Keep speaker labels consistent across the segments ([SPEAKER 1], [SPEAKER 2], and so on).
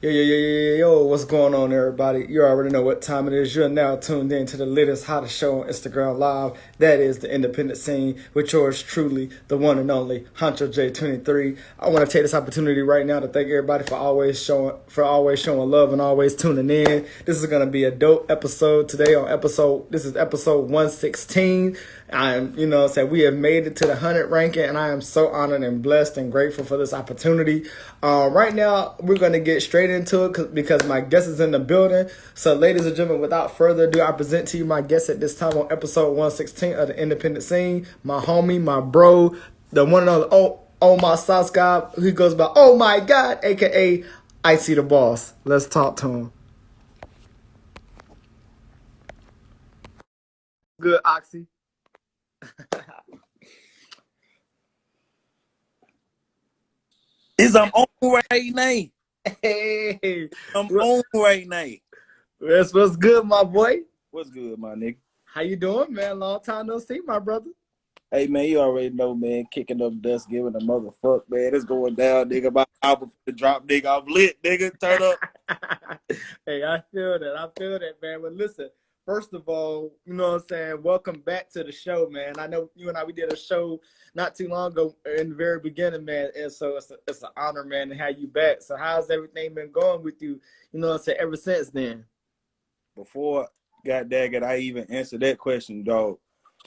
[SPEAKER 1] Yo, what's going on, everybody? You already know what time it is. You're now tuned in to the latest, hottest show on Instagram Live. That is the Independent Scene with yours truly, the one and only Honcho J23. I want to take this opportunity right now to thank everybody for always showing love and always tuning in. This is gonna be a dope episode today. This is episode 116. We have made it to the 100 ranking, and I am so honored and blessed and grateful for this opportunity. Right now, we're going to get straight into it because my guest is in the building. So, ladies and gentlemen, without further ado, I present to you my guest at this time on episode 116 of the Independent Scene, my homie, my bro, the one and only, oh my sauce guy, who goes by, oh my God, aka Icey the Boss. Let's talk to him. Good, Oxy.
[SPEAKER 2] I'm on right now.
[SPEAKER 1] Hey,
[SPEAKER 2] I'm on right now.
[SPEAKER 1] what's good, my boy?
[SPEAKER 2] What's good, my nigga?
[SPEAKER 1] How you doing, man? Long time no see, my brother.
[SPEAKER 2] Hey, man, you already know, man. Kicking up dust, giving a motherfuck, man. It's going down, nigga. My album for the drop, nigga. I'm lit, nigga. Turn up.
[SPEAKER 1] Hey, I feel that. I feel that, man. But listen, first of all, you know what I'm saying? Welcome back to the show, man. I know you and we did a show not too long ago in the very beginning, man. And so it's an honor, man, to have you back. So how's everything been going with you, you know what I'm saying, ever since then?
[SPEAKER 2] Before, God dang it, I even answer that question, dog.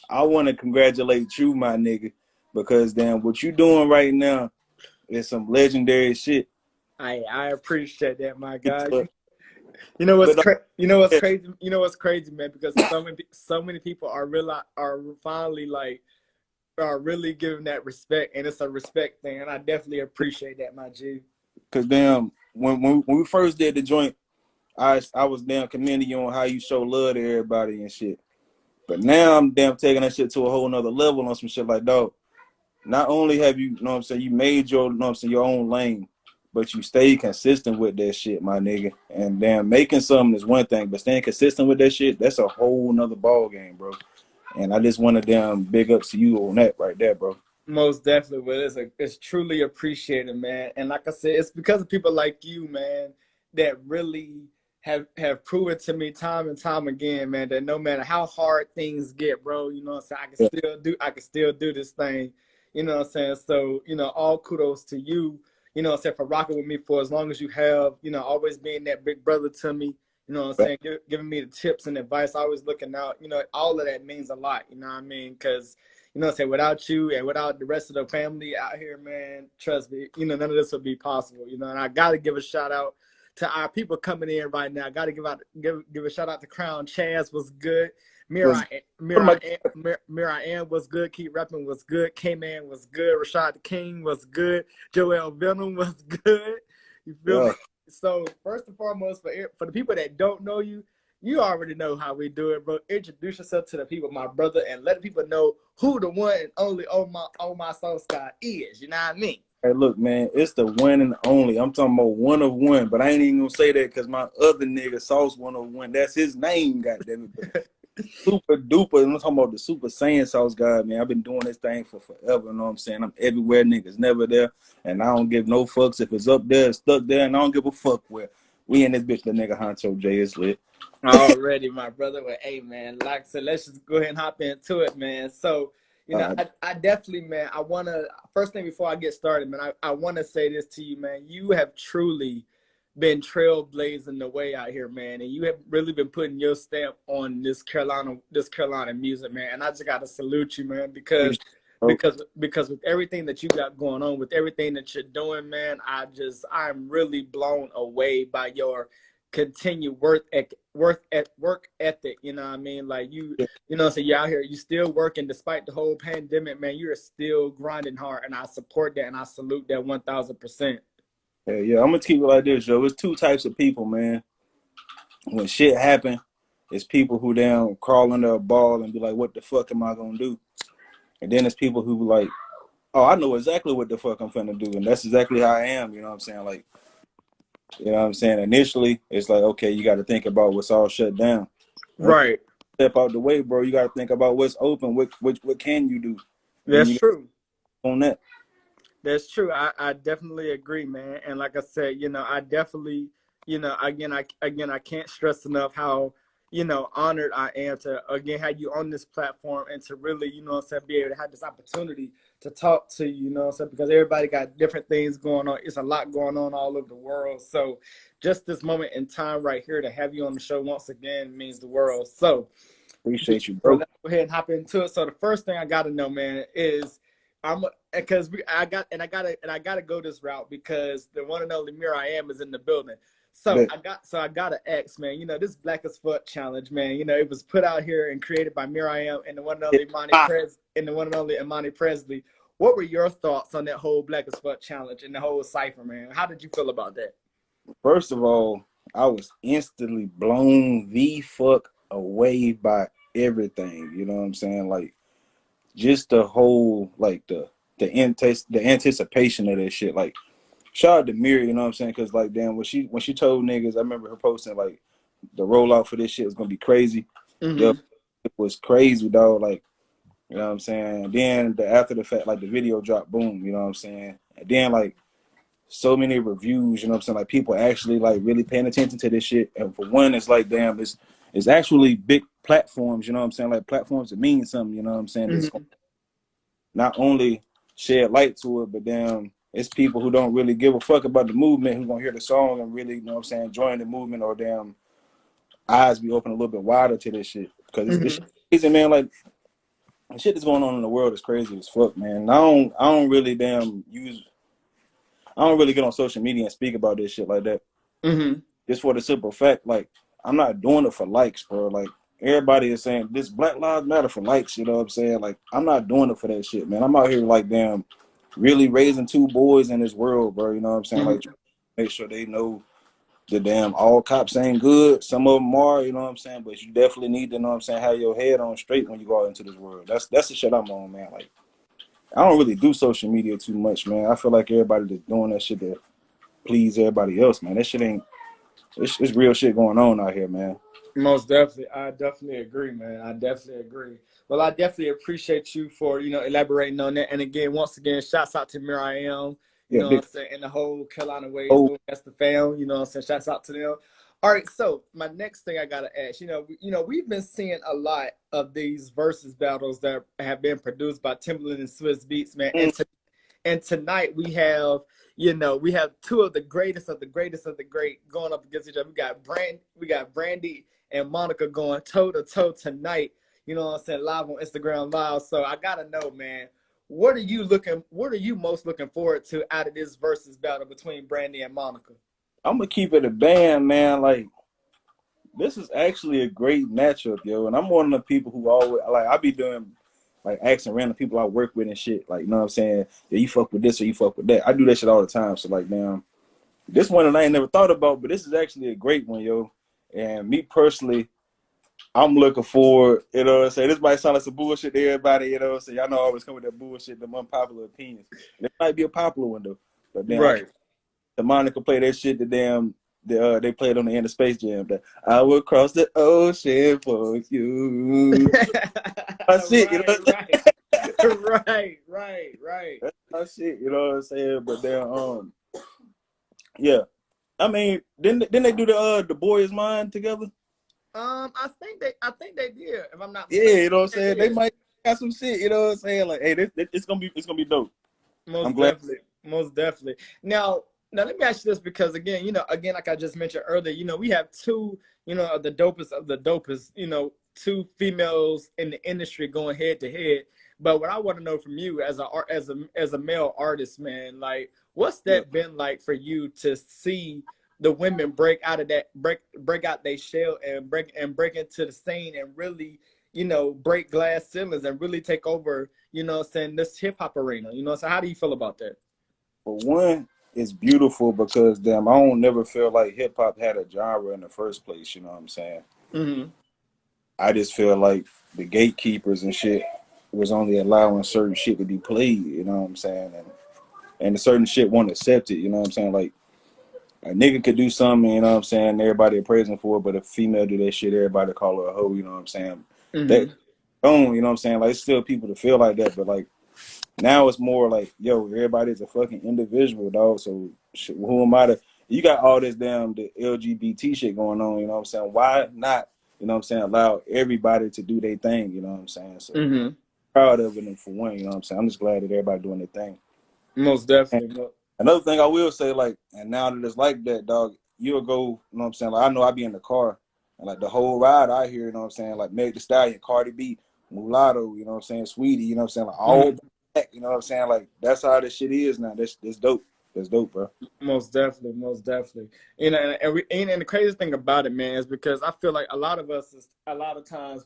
[SPEAKER 2] I want to congratulate you, my nigga, because damn, what you doing right now is some legendary shit.
[SPEAKER 1] I appreciate that, my guy.
[SPEAKER 2] But,
[SPEAKER 1] You know what's crazy? You know what's crazy, man? Because so many people are finally like are really giving that respect, and it's a respect thing, and I definitely appreciate that, my G.
[SPEAKER 2] because damn, when we first did the joint, I was damn commending you on how you show love to everybody and shit. But now I'm damn taking that shit to a whole nother level on some shit like, dog. Not only have you know what I'm saying, you made your, know what I'm saying, your own lane, but you stay consistent with that shit, my nigga. And damn, making something is one thing, but staying consistent with that shit, that's a whole nother ball game, bro. And I just want to damn big ups to you on that right there, bro.
[SPEAKER 1] Most definitely, but it's truly appreciated, man. And like I said, it's because of people like you, man, that really have proven to me time and time again, man, that no matter how hard things get, bro, you know what I'm saying,
[SPEAKER 2] Yeah.
[SPEAKER 1] I can still do this thing. You know what I'm saying? So, all kudos to you, you know what I'm saying, for rocking with me for as long as you have, always being that big brother to me, you know what I'm saying, giving me the tips and advice, always looking out, all of that means a lot, you know what I mean? Because you know what I'm saying, without you and without the rest of the family out here, man, trust me, none of this would be possible, and I got to give a shout out to our people coming in right now. I got to give a shout out to Crown Chaz was good. Mirai was good. Keep Rapping was good. K-Man was good. Rashad King was good. Joel Venom was good. You feel me? So first and foremost, for the people that don't know you, you already know how we do it, bro. Introduce yourself to the people, my brother, and let people know who the one and only on my soul sky is. You know what I mean?
[SPEAKER 2] Hey, look, man, it's the one and only. I'm talking about one of one, but I ain't even gonna say that because my other nigga, Sauce 101, that's his name, goddamn it. Super duper, I'm talking about the Super Saiyan Sauce guy, man. I've been doing this thing for forever, you know what I'm saying? I'm everywhere, niggas never there, and I don't give no fucks if it's up there, it's stuck there, and I don't give a fuck where. We in this bitch, the nigga Honcho J is lit.
[SPEAKER 1] Already, my brother. Well, hey, man, like I said, let's just go ahead and hop into it, man. So, I definitely, man, I want to, first thing before I get started, man, I want to say this to you, man. You have truly been trailblazing the way out here, man. And you have really been putting your stamp on this Carolina music, man. And I just got to salute you, man, because with everything that you got going on, with everything that you're doing, man, I'm really blown away by your continued work ethic. You know what I mean? Like so you're out here, you still working despite the whole pandemic, man. You're still grinding hard, and I support that, and I salute that 1,000%.
[SPEAKER 2] Yeah, I'm gonna keep it like this, yo. It's two types of people, man. When shit happen, it's people who down crawl under a ball and be like, what the fuck am I gonna do? And then it's people who like, oh, I know exactly what the fuck I'm finna do. And that's exactly how I am, you know what I'm saying? Like, you know what I'm saying? Initially, it's like, okay, you got to think about what's all shut down.
[SPEAKER 1] Right.
[SPEAKER 2] Step out the way, bro. You got to think about what's open. What can you do?
[SPEAKER 1] That's true.
[SPEAKER 2] On that.
[SPEAKER 1] That's true. I definitely agree, man. And like I said, I definitely, I can't stress enough how, honored I am to again have you on this platform and to really, be able to have this opportunity to talk to you, because everybody got different things going on. It's a lot going on all over the world. So just this moment in time right here to have you on the show once again means the world. So
[SPEAKER 2] Appreciate you,
[SPEAKER 1] so
[SPEAKER 2] bro.
[SPEAKER 1] let's go ahead and hop into it. So the first thing I gotta know, man, is I'm because I gotta go this route because the one and only Mir I am is in the building. So
[SPEAKER 2] Bet.
[SPEAKER 1] I gotta ask, man. This Black as Fuck challenge, man. It was put out here and created by Mir I am and the one and only Imani Presley. What were your thoughts on that whole Black as Fuck challenge and the whole cipher, man? How did you feel about that?
[SPEAKER 2] First of all, I was instantly blown the fuck away by everything. You know what I'm saying? Like just the whole like the anticipation of that shit. Like shout out to Miri, you know what I'm saying? Because like damn, when she told niggas, I remember her posting like the rollout for this shit is gonna be crazy. Yo,
[SPEAKER 1] Mm-hmm.
[SPEAKER 2] it was crazy, dog. Like you know what I'm saying. And then after the fact, like the video dropped, boom. You know what I'm saying. And then like so many reviews, you know what I'm saying? Like people actually like really paying attention to this shit. And for one, it's like damn, it's actually big platforms, you know what I'm saying? Like platforms that mean something, you know what I'm saying? That's
[SPEAKER 1] Mm-hmm.
[SPEAKER 2] not only shed light to it, but damn, it's people who don't really give a fuck about the movement who gonna hear the song and really, you know what I'm saying, join the movement or damn eyes be open a little bit wider to this shit. Because it's
[SPEAKER 1] Mm-hmm.
[SPEAKER 2] crazy, man. Like the shit that's going on in the world is crazy as fuck, man. I don't really I don't really get on social media and speak about this shit like that.
[SPEAKER 1] Mm-hmm.
[SPEAKER 2] Just for the simple fact, like, I'm not doing it for likes, bro. Like, everybody is saying this Black Lives Matter for likes, you know what I'm saying? Like, I'm not doing it for that shit, man. I'm out here, like, damn, really raising two boys in this world, bro. You know what I'm saying? Like,
[SPEAKER 1] Mm-hmm.
[SPEAKER 2] make sure they know the damn all cops ain't good. Some of them are, you know what I'm saying? But you definitely need to, you know what I'm saying, have your head on straight when you go out into this world. That's the shit I'm on, man. Like, I don't really do social media too much, man. I feel like everybody that's doing that shit to please everybody else, man. That shit ain't. It's real shit going on out here, man.
[SPEAKER 1] Most definitely. I definitely agree, man. I definitely agree. Well, I definitely appreciate you for, elaborating on that. And again, once again, shouts out to Mir I am,
[SPEAKER 2] Yeah,
[SPEAKER 1] what I'm
[SPEAKER 2] big.
[SPEAKER 1] saying, and the whole Carolina Waves,
[SPEAKER 2] Oh,
[SPEAKER 1] Lord, that's the fam, what I'm saying. Shouts out to them. All right, so my next thing I gotta ask, we've been seeing a lot of these versus battles that have been produced by Timbaland and Swiss Beats, man.
[SPEAKER 2] mm,
[SPEAKER 1] And tonight we have two of the greatest of the greatest of the great going up against each other. We got Brandy and Monica going toe to toe tonight. You know what I'm saying? Live on Instagram Live. So I gotta know, man, what are you most looking forward to out of this versus battle between Brandy and Monica?
[SPEAKER 2] I'm gonna keep it a band, man. Like this is actually a great matchup, yo. And I'm one of the people who always like I be doing like asking random people I work with and shit. Like you know what I'm saying? Yeah, you fuck with this or you fuck with that. I do that shit all the time. So like, damn, this one that I ain't never thought about, but this is actually a great one, yo. And me personally, I'm looking forward, you know what I'm saying? This might sound like some bullshit to everybody, you know what I'm saying? Y'all know I always come with that bullshit, them unpopular opinions. This might be a popular one though. But then I
[SPEAKER 1] Right.
[SPEAKER 2] can't the Monica play that shit that damn they played on the end of Space Jam that I will cross the ocean for you. That's shit, you know
[SPEAKER 1] Right,
[SPEAKER 2] what I'm
[SPEAKER 1] right. Right, right, right.
[SPEAKER 2] saying? That's shit, you know what I'm saying? But then yeah. I mean, didn't they do the Boy Is Mine together?
[SPEAKER 1] I think they did, if I'm not
[SPEAKER 2] Yeah,
[SPEAKER 1] mistaken.
[SPEAKER 2] you know what I'm
[SPEAKER 1] They
[SPEAKER 2] saying? They
[SPEAKER 1] did.
[SPEAKER 2] might got some shit, you know what I'm saying? Like, hey, it's gonna be dope. I'm
[SPEAKER 1] Most
[SPEAKER 2] glad.
[SPEAKER 1] definitely, most definitely. Now let me ask you this because again, like I just mentioned earlier, we have two, of the dopest, two females in the industry going head to head. But what I want to know from you as a male artist, man, like what's
[SPEAKER 2] Yeah.
[SPEAKER 1] that been like for you to see the women break out of that break out their shell and break into the scene and really break glass ceilings and really take over, saying this hip hop arena. So how do you feel about that?
[SPEAKER 2] For one, it's beautiful because damn, I don't never feel like hip hop had a genre in the first place. You know what I'm saying?
[SPEAKER 1] Mm-hmm.
[SPEAKER 2] I just feel like the gatekeepers and shit was only allowing certain shit to be played. You know what I'm saying? And the certain shit won't accept it. You know what I'm saying? Like a nigga could do something. You know what I'm saying? Everybody praising for it, but a female do that shit, everybody call her a hoe. You know what I'm saying? That
[SPEAKER 1] Mm-hmm.
[SPEAKER 2] you know what I'm saying? Like it's still people to feel like that, but like Now it's more like, yo, everybody's a fucking individual, dog. So shit, who am I to? You got all this damn the LGBT shit going on. You know what I'm saying? Why not? You know what I'm saying? Allow everybody to do their thing. You know what I'm saying? So proud of it, and for one, you know what I'm saying? I'm just glad that everybody doing their thing.
[SPEAKER 1] Most definitely.
[SPEAKER 2] Another thing I will say, like, and now that it's like that, dog, you'll go, you know what I'm saying? Like, I know I be in the car, and like the whole ride I hear, you know what I'm saying? Like, Meg Thee Stallion, Cardi B, Mulatto, you know what I'm saying? Sweetie, you know what I'm saying? Like, all back, you know what I'm saying? Like, that's how this shit is now. That's dope. That's dope, bro.
[SPEAKER 1] Most definitely, most definitely. You know, and the craziest thing about it, man, is because I feel like a lot of us, a lot of times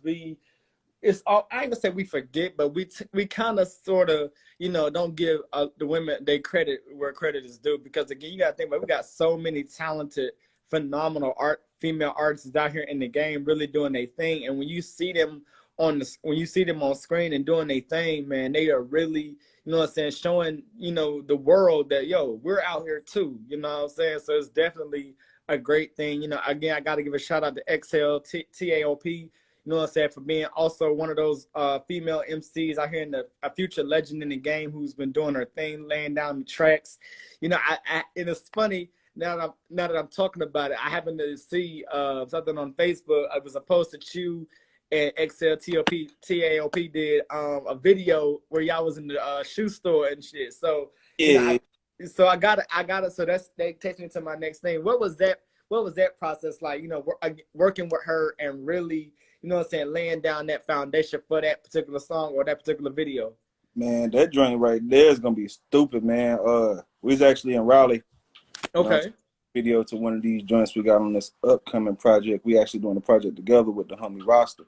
[SPEAKER 1] it's all, I ain't gonna say we forget, but we kind of sort of, you know, don't give the women they credit where credit is due. Because again, you gotta think about, we got so many talented, phenomenal female artists out here in the game really doing their thing. And when you see them when you see them on screen and doing their thing, man, they are really, you know what I'm saying, showing, you know, the world that, yo, we're out here too, you know what I'm saying? So it's definitely a great thing. You know, again, I got to give a shout out to XL TAOP, you know what I'm saying, for being also one of those female MCs out here in a future legend in the game who's been doing her thing, laying down the tracks. You know, and it's funny, now that I'm talking about it, I happened to see something on Facebook. It was a post that you and TAOP did a video where y'all was in the shoe store and shit. So, you know,
[SPEAKER 2] Yeah.
[SPEAKER 1] I got it. So that takes me to my next thing. What was that process like? You know, working with her and really, you know what I'm saying, laying down that foundation for that particular song or that particular video.
[SPEAKER 2] Man, that joint right there is gonna be stupid, man. We was actually in Raleigh. You know,
[SPEAKER 1] Okay.
[SPEAKER 2] video to one of these joints we got on this upcoming project. We actually doing a project together with the homie roster.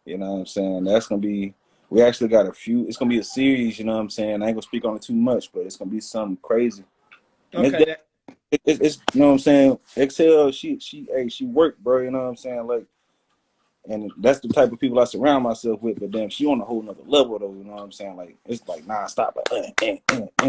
[SPEAKER 2] You know what I'm saying? That's gonna be. We actually got a few. It's gonna be a series. You know what I'm saying? I ain't gonna speak on it too much, but it's gonna be something crazy. And
[SPEAKER 1] Okay.
[SPEAKER 2] it's you know what I'm saying. Exhale, she worked, bro. You know what I'm saying? Like, and that's the type of people I surround myself with. But damn, she on a whole nother level though. You know what I'm saying? Like, it's like non-stop, like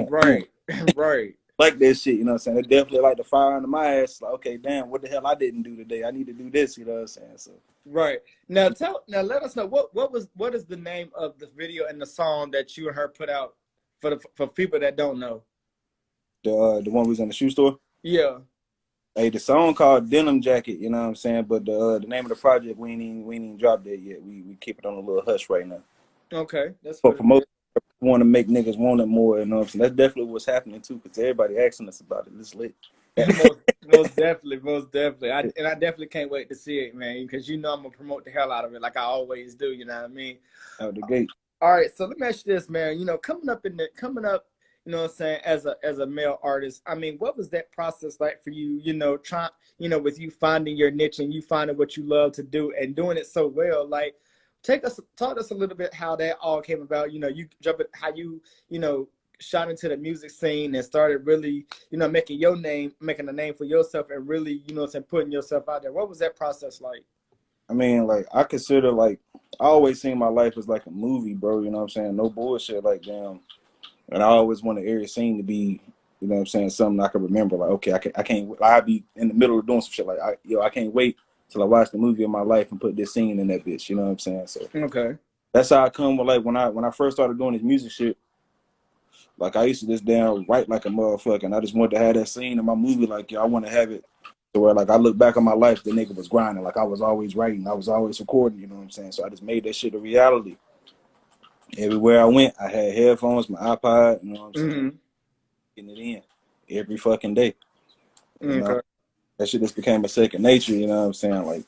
[SPEAKER 1] Right. Right.
[SPEAKER 2] like that shit. You know what I'm saying? It definitely like the fire under my ass. Like, okay, damn, what the hell I didn't do today? I need to do this. You know what I'm saying? So.
[SPEAKER 1] Right. Now let us know what is the name of the video and the song that you and her put out for people that don't know.
[SPEAKER 2] The one who's in the shoe store.
[SPEAKER 1] Yeah.
[SPEAKER 2] Hey, the song called Denim Jacket, you know what I'm saying? But the name of the project we ain't even dropped that yet. We keep it on a little hush right now.
[SPEAKER 1] Okay. That's
[SPEAKER 2] For
[SPEAKER 1] what it is.
[SPEAKER 2] promotion, want to make niggas want it more, you know what I'm saying? That's definitely what's happening too, because everybody asking us about it. It's lit.
[SPEAKER 1] Most definitely, most definitely. I definitely can't wait to see it, man, because you know I'm gonna promote the hell out of it like I always do, you know what I mean?
[SPEAKER 2] Out the gate.
[SPEAKER 1] All right, so let me ask you this, man. You know, coming up, you know what I'm saying, as a male artist, I mean, what was that process like for you, you know, with you finding your niche and you finding what you love to do and doing it so well? Like, talk to us a little bit how that all came about, you know, how you know, shot into the music scene and started really, you know, making a name for yourself and really, you know what I'm saying, putting yourself out there. What was that process like?
[SPEAKER 2] I mean, like, I consider, like, I always seen my life as like a movie, bro, you know what I'm saying? No bullshit, like, damn. And I always want every scene to be, you know what I'm saying, something I can remember. Like, okay, I can't, I'll be in the middle of doing some shit. Like, I can't wait till I watch the movie of my life and put this scene in that bitch. You know what I'm saying? So
[SPEAKER 1] Okay.
[SPEAKER 2] that's how I come with, like, when I first started doing this music shit. Like, I used to just down write like a motherfucker, and I just wanted to have that scene in my movie. Like, yo, I want to have it to where, like, I look back on my life, the nigga was grinding. Like, I was always writing, I was always recording. You know what I'm saying? So I just made that shit a reality. Everywhere I went, I had headphones, my iPod. You know what I'm saying?
[SPEAKER 1] Mm-hmm.
[SPEAKER 2] Getting it in every fucking day. You know,
[SPEAKER 1] Okay.
[SPEAKER 2] that shit just became a second nature. You know what I'm saying? Like,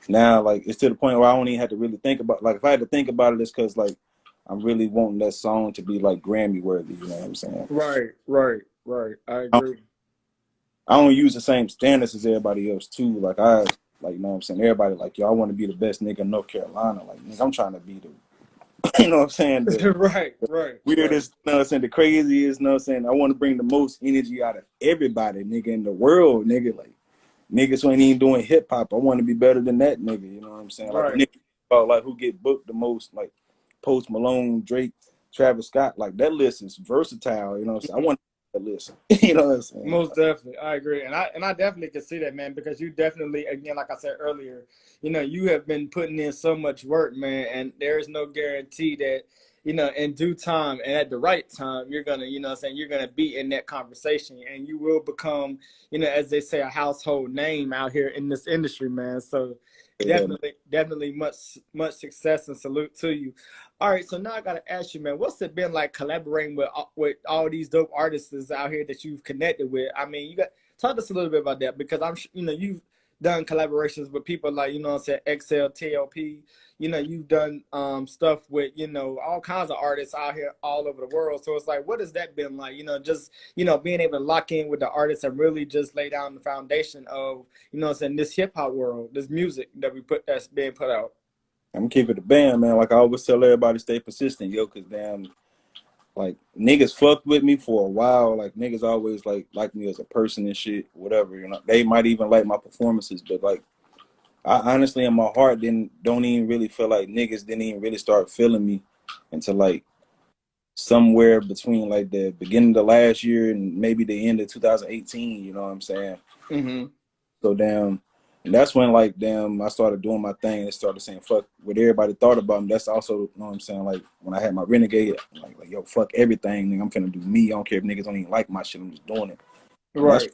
[SPEAKER 2] now, like, it's to the point where I don't even have to really think about. Like, if I had to think about it, it's because, like, I'm really wanting that song to be like Grammy worthy. You know what I'm saying?
[SPEAKER 1] Right, right, right. I
[SPEAKER 2] I
[SPEAKER 1] agree.
[SPEAKER 2] don't use the same standards as everybody else too. Like, you know what I'm saying? Everybody like, yo, I want to be the best nigga in North Carolina. Like, nigga, I'm trying to be the, you know what I'm saying? The
[SPEAKER 1] Right, right, right.
[SPEAKER 2] weirdest, you know what I'm saying? The craziest, you know what I'm saying? I want to bring the most energy out of everybody, nigga, in the world, nigga. Like, niggas who ain't even doing hip hop. I want to be better than that nigga. You know what I'm saying? Like, the
[SPEAKER 1] Right.
[SPEAKER 2] nigga about like who get booked the most, like Post Malone, Drake, Travis Scott. Like, that list is versatile. You know what I'm saying? I want that list. You know what I'm saying?
[SPEAKER 1] Most definitely, I agree, and I definitely can see that, man, because you definitely, again, like I said earlier, you know, you have been putting in so much work, man, and there is no guarantee that, in due time and at the right time, you're gonna, you're gonna be in that conversation, and you will become, as they say, a household name out here in this industry, man. So
[SPEAKER 2] Yeah, man.
[SPEAKER 1] definitely much success and salute to you. All right, so now I gotta ask you, man, what's it been like collaborating with all these dope artists out here that you've connected with? I mean, you got talk to us a little bit about that because you've done collaborations with people like XL, TLP. You've done stuff with all kinds of artists out here all over the world. So it's like, what has that been like? Just being able to lock in with the artists and really just lay down the foundation of this hip hop world, this music that's being put out.
[SPEAKER 2] I'm gonna keep it a band, man. Like I always tell everybody, stay persistent, yo, cause damn, like niggas fucked with me for a while. Like niggas always like me as a person and shit, whatever. They might even like my performances, but like I honestly in my heart don't even really feel like niggas didn't even really start feeling me until like somewhere between like the beginning of the last year and maybe the end of 2018. You know what I'm saying?
[SPEAKER 1] Mm-hmm.
[SPEAKER 2] So damn. And that's when like damn I started doing my thing and started saying fuck what everybody thought about me. That's also, you know what I'm saying, like when I had my Renegade, like yo, fuck everything, nigga. I'm finna do me. I don't care if niggas don't even like my shit, I'm just doing it. And that's
[SPEAKER 1] Right.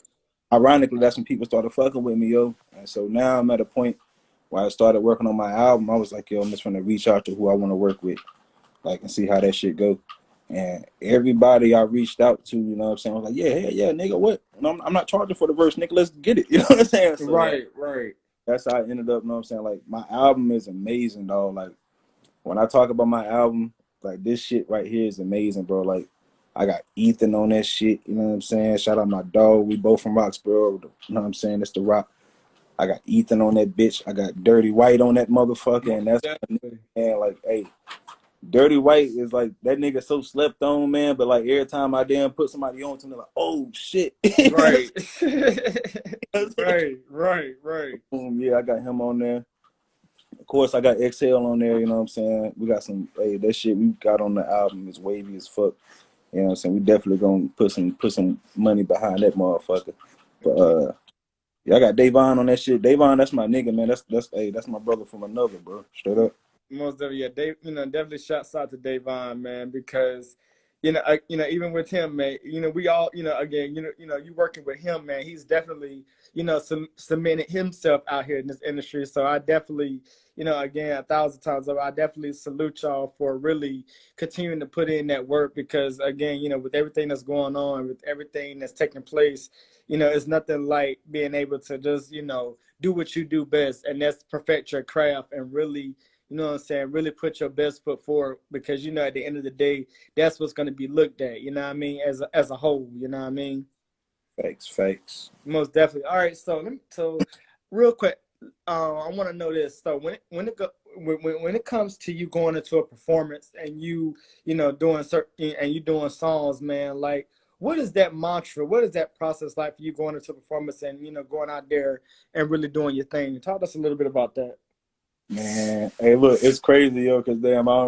[SPEAKER 2] ironically that's when people started fucking with me, yo. And so now I'm at a point where I started working on my album. I was like, yo, I'm just gonna reach out to who I wanna work with, like and see how that shit go. And everybody I reached out to, you know what I'm saying, I was like, yeah, nigga, what? I'm not charging for the verse, nigga, let's get it. You know what I'm saying? So like
[SPEAKER 1] Right.
[SPEAKER 2] that's how I ended up, you know what I'm saying? Like my album is amazing, dog. Like when I talk about my album, like this shit right here is amazing, bro. Like I got Ethan on that shit, you know what I'm saying? Shout out my dog. We both from Roxborough, you know what I'm saying? That's the rock. I got Ethan on that bitch. I got Dirty White on that motherfucker, and that's
[SPEAKER 1] Definitely.
[SPEAKER 2] man, like, hey, Dirty White is like that nigga so slept on, man. But like every time I damn put somebody on to me, like, oh shit.
[SPEAKER 1] Right. Right.
[SPEAKER 2] Yeah, I got him on there. Of course, I got XL on there. You know what I'm saying? We got some. Hey, that shit we got on the album is wavy as fuck. You know what I'm saying? We definitely gonna put some money behind that motherfucker. But yeah, I got Davon on that shit. Davon, that's my nigga, man. That's my brother from another, bro. Straight up.
[SPEAKER 1] Most definitely, yeah. Dave, definitely shouts out to Davon, man, because even with him, man, we all, again, you working with him, man. He's definitely, cemented himself out here in this industry. So I definitely, again, 1,000 times over, I definitely salute y'all for really continuing to put in that work because, again, with everything that's going on, with everything that's taking place, it's nothing like being able to just, do what you do best, and that's perfect your craft and really what I'm saying, really put your best foot forward because at the end of the day, that's what's going to be looked at, you know what I mean, as a whole, you know what I mean?
[SPEAKER 2] Fakes.
[SPEAKER 1] Most definitely. All right, so real quick, I want to know this. So when it comes to you going into a performance and doing certain and you doing songs, man, like what is that mantra? What is that process like for you going into a performance and going out there and really doing your thing? Talk to us a little bit about that.
[SPEAKER 2] Man, hey, look, it's crazy, yo, because damn, I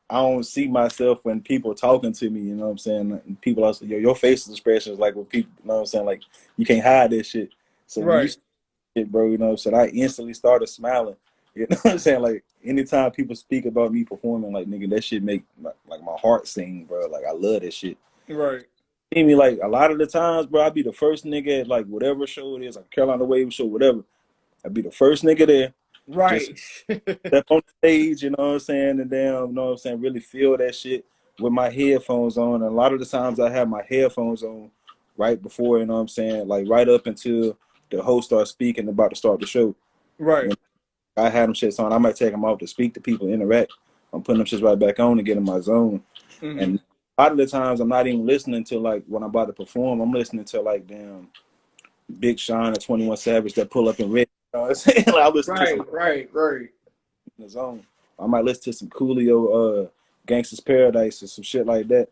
[SPEAKER 2] don't see myself when people talking to me, you know what I'm saying? And people also, yo, your facial expression is like what people, you know what I'm saying? Like, you can't hide this shit. So when you
[SPEAKER 1] Right.
[SPEAKER 2] say it, bro, you know what I'm saying? I instantly started smiling. You know what I'm saying? Like, anytime people speak about me performing, like, nigga, that shit make, my heart sing, bro. Like, I love that shit.
[SPEAKER 1] Right.
[SPEAKER 2] See me, like, a lot of the times, bro, I be the first nigga at, like, whatever show it is, like, Carolina Wave show, whatever. I be the first nigga there. Just
[SPEAKER 1] Right.
[SPEAKER 2] step on the stage, you know what I'm saying, and damn, you know what I'm saying, really feel that shit with my headphones on. And a lot of the times I have my headphones on right before, you know what I'm saying, like right up until the host starts speaking about to start the show.
[SPEAKER 1] Right.
[SPEAKER 2] You know, I had them shits on. I might take them off to speak to people, interact. I'm putting them shits right back on to get in my zone.
[SPEAKER 1] Mm-hmm.
[SPEAKER 2] And a lot of the times I'm not even listening to like when I'm about to perform. I'm listening to like damn Big Sean or 21 Savage that pull up in red. You know what I'm saying? Like I listen to some
[SPEAKER 1] Right.
[SPEAKER 2] in the zone. I might listen to some Coolio, Gangsta's Paradise or some shit like that.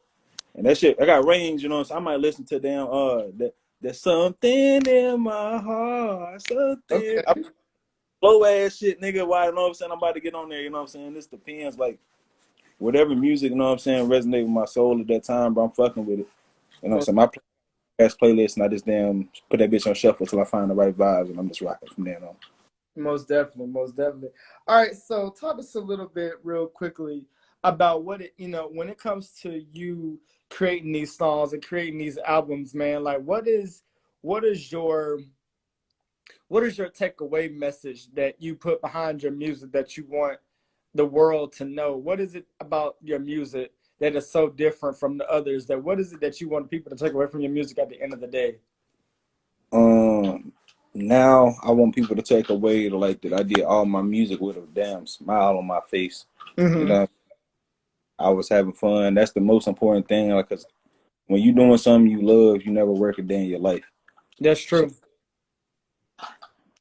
[SPEAKER 2] And that shit, I got range, you know. So I might listen to damn that there's something in my heart, something
[SPEAKER 1] Okay.
[SPEAKER 2] I'm low ass shit, nigga. Why you know what I'm saying? I'm about to get on there, you know what I'm saying? This depends, like whatever music, you know what I'm saying, resonate with my soul at that time, but I'm fucking with it. You know what
[SPEAKER 1] Most,
[SPEAKER 2] I'm saying? My playlist and I just damn put that bitch on shuffle till I find the right vibes and I'm just rocking from there on.
[SPEAKER 1] most definitely. All right. So talk us a little bit real quickly about what it, when it comes to you creating these songs and creating these albums, man. Like, what is your takeaway message that you put behind your music that you want the world to know? What is it about your music that is so different from the others? That what is it that you want people to take away from your music at the end of the day?
[SPEAKER 2] Now I want people to take away like that I did all my music with a damn smile on my face. You
[SPEAKER 1] Mm-hmm.
[SPEAKER 2] know, I was having fun. That's the most important thing. Like, 'cause when you doing something you love, you never work a day in your life.
[SPEAKER 1] That's
[SPEAKER 2] So,
[SPEAKER 1] true.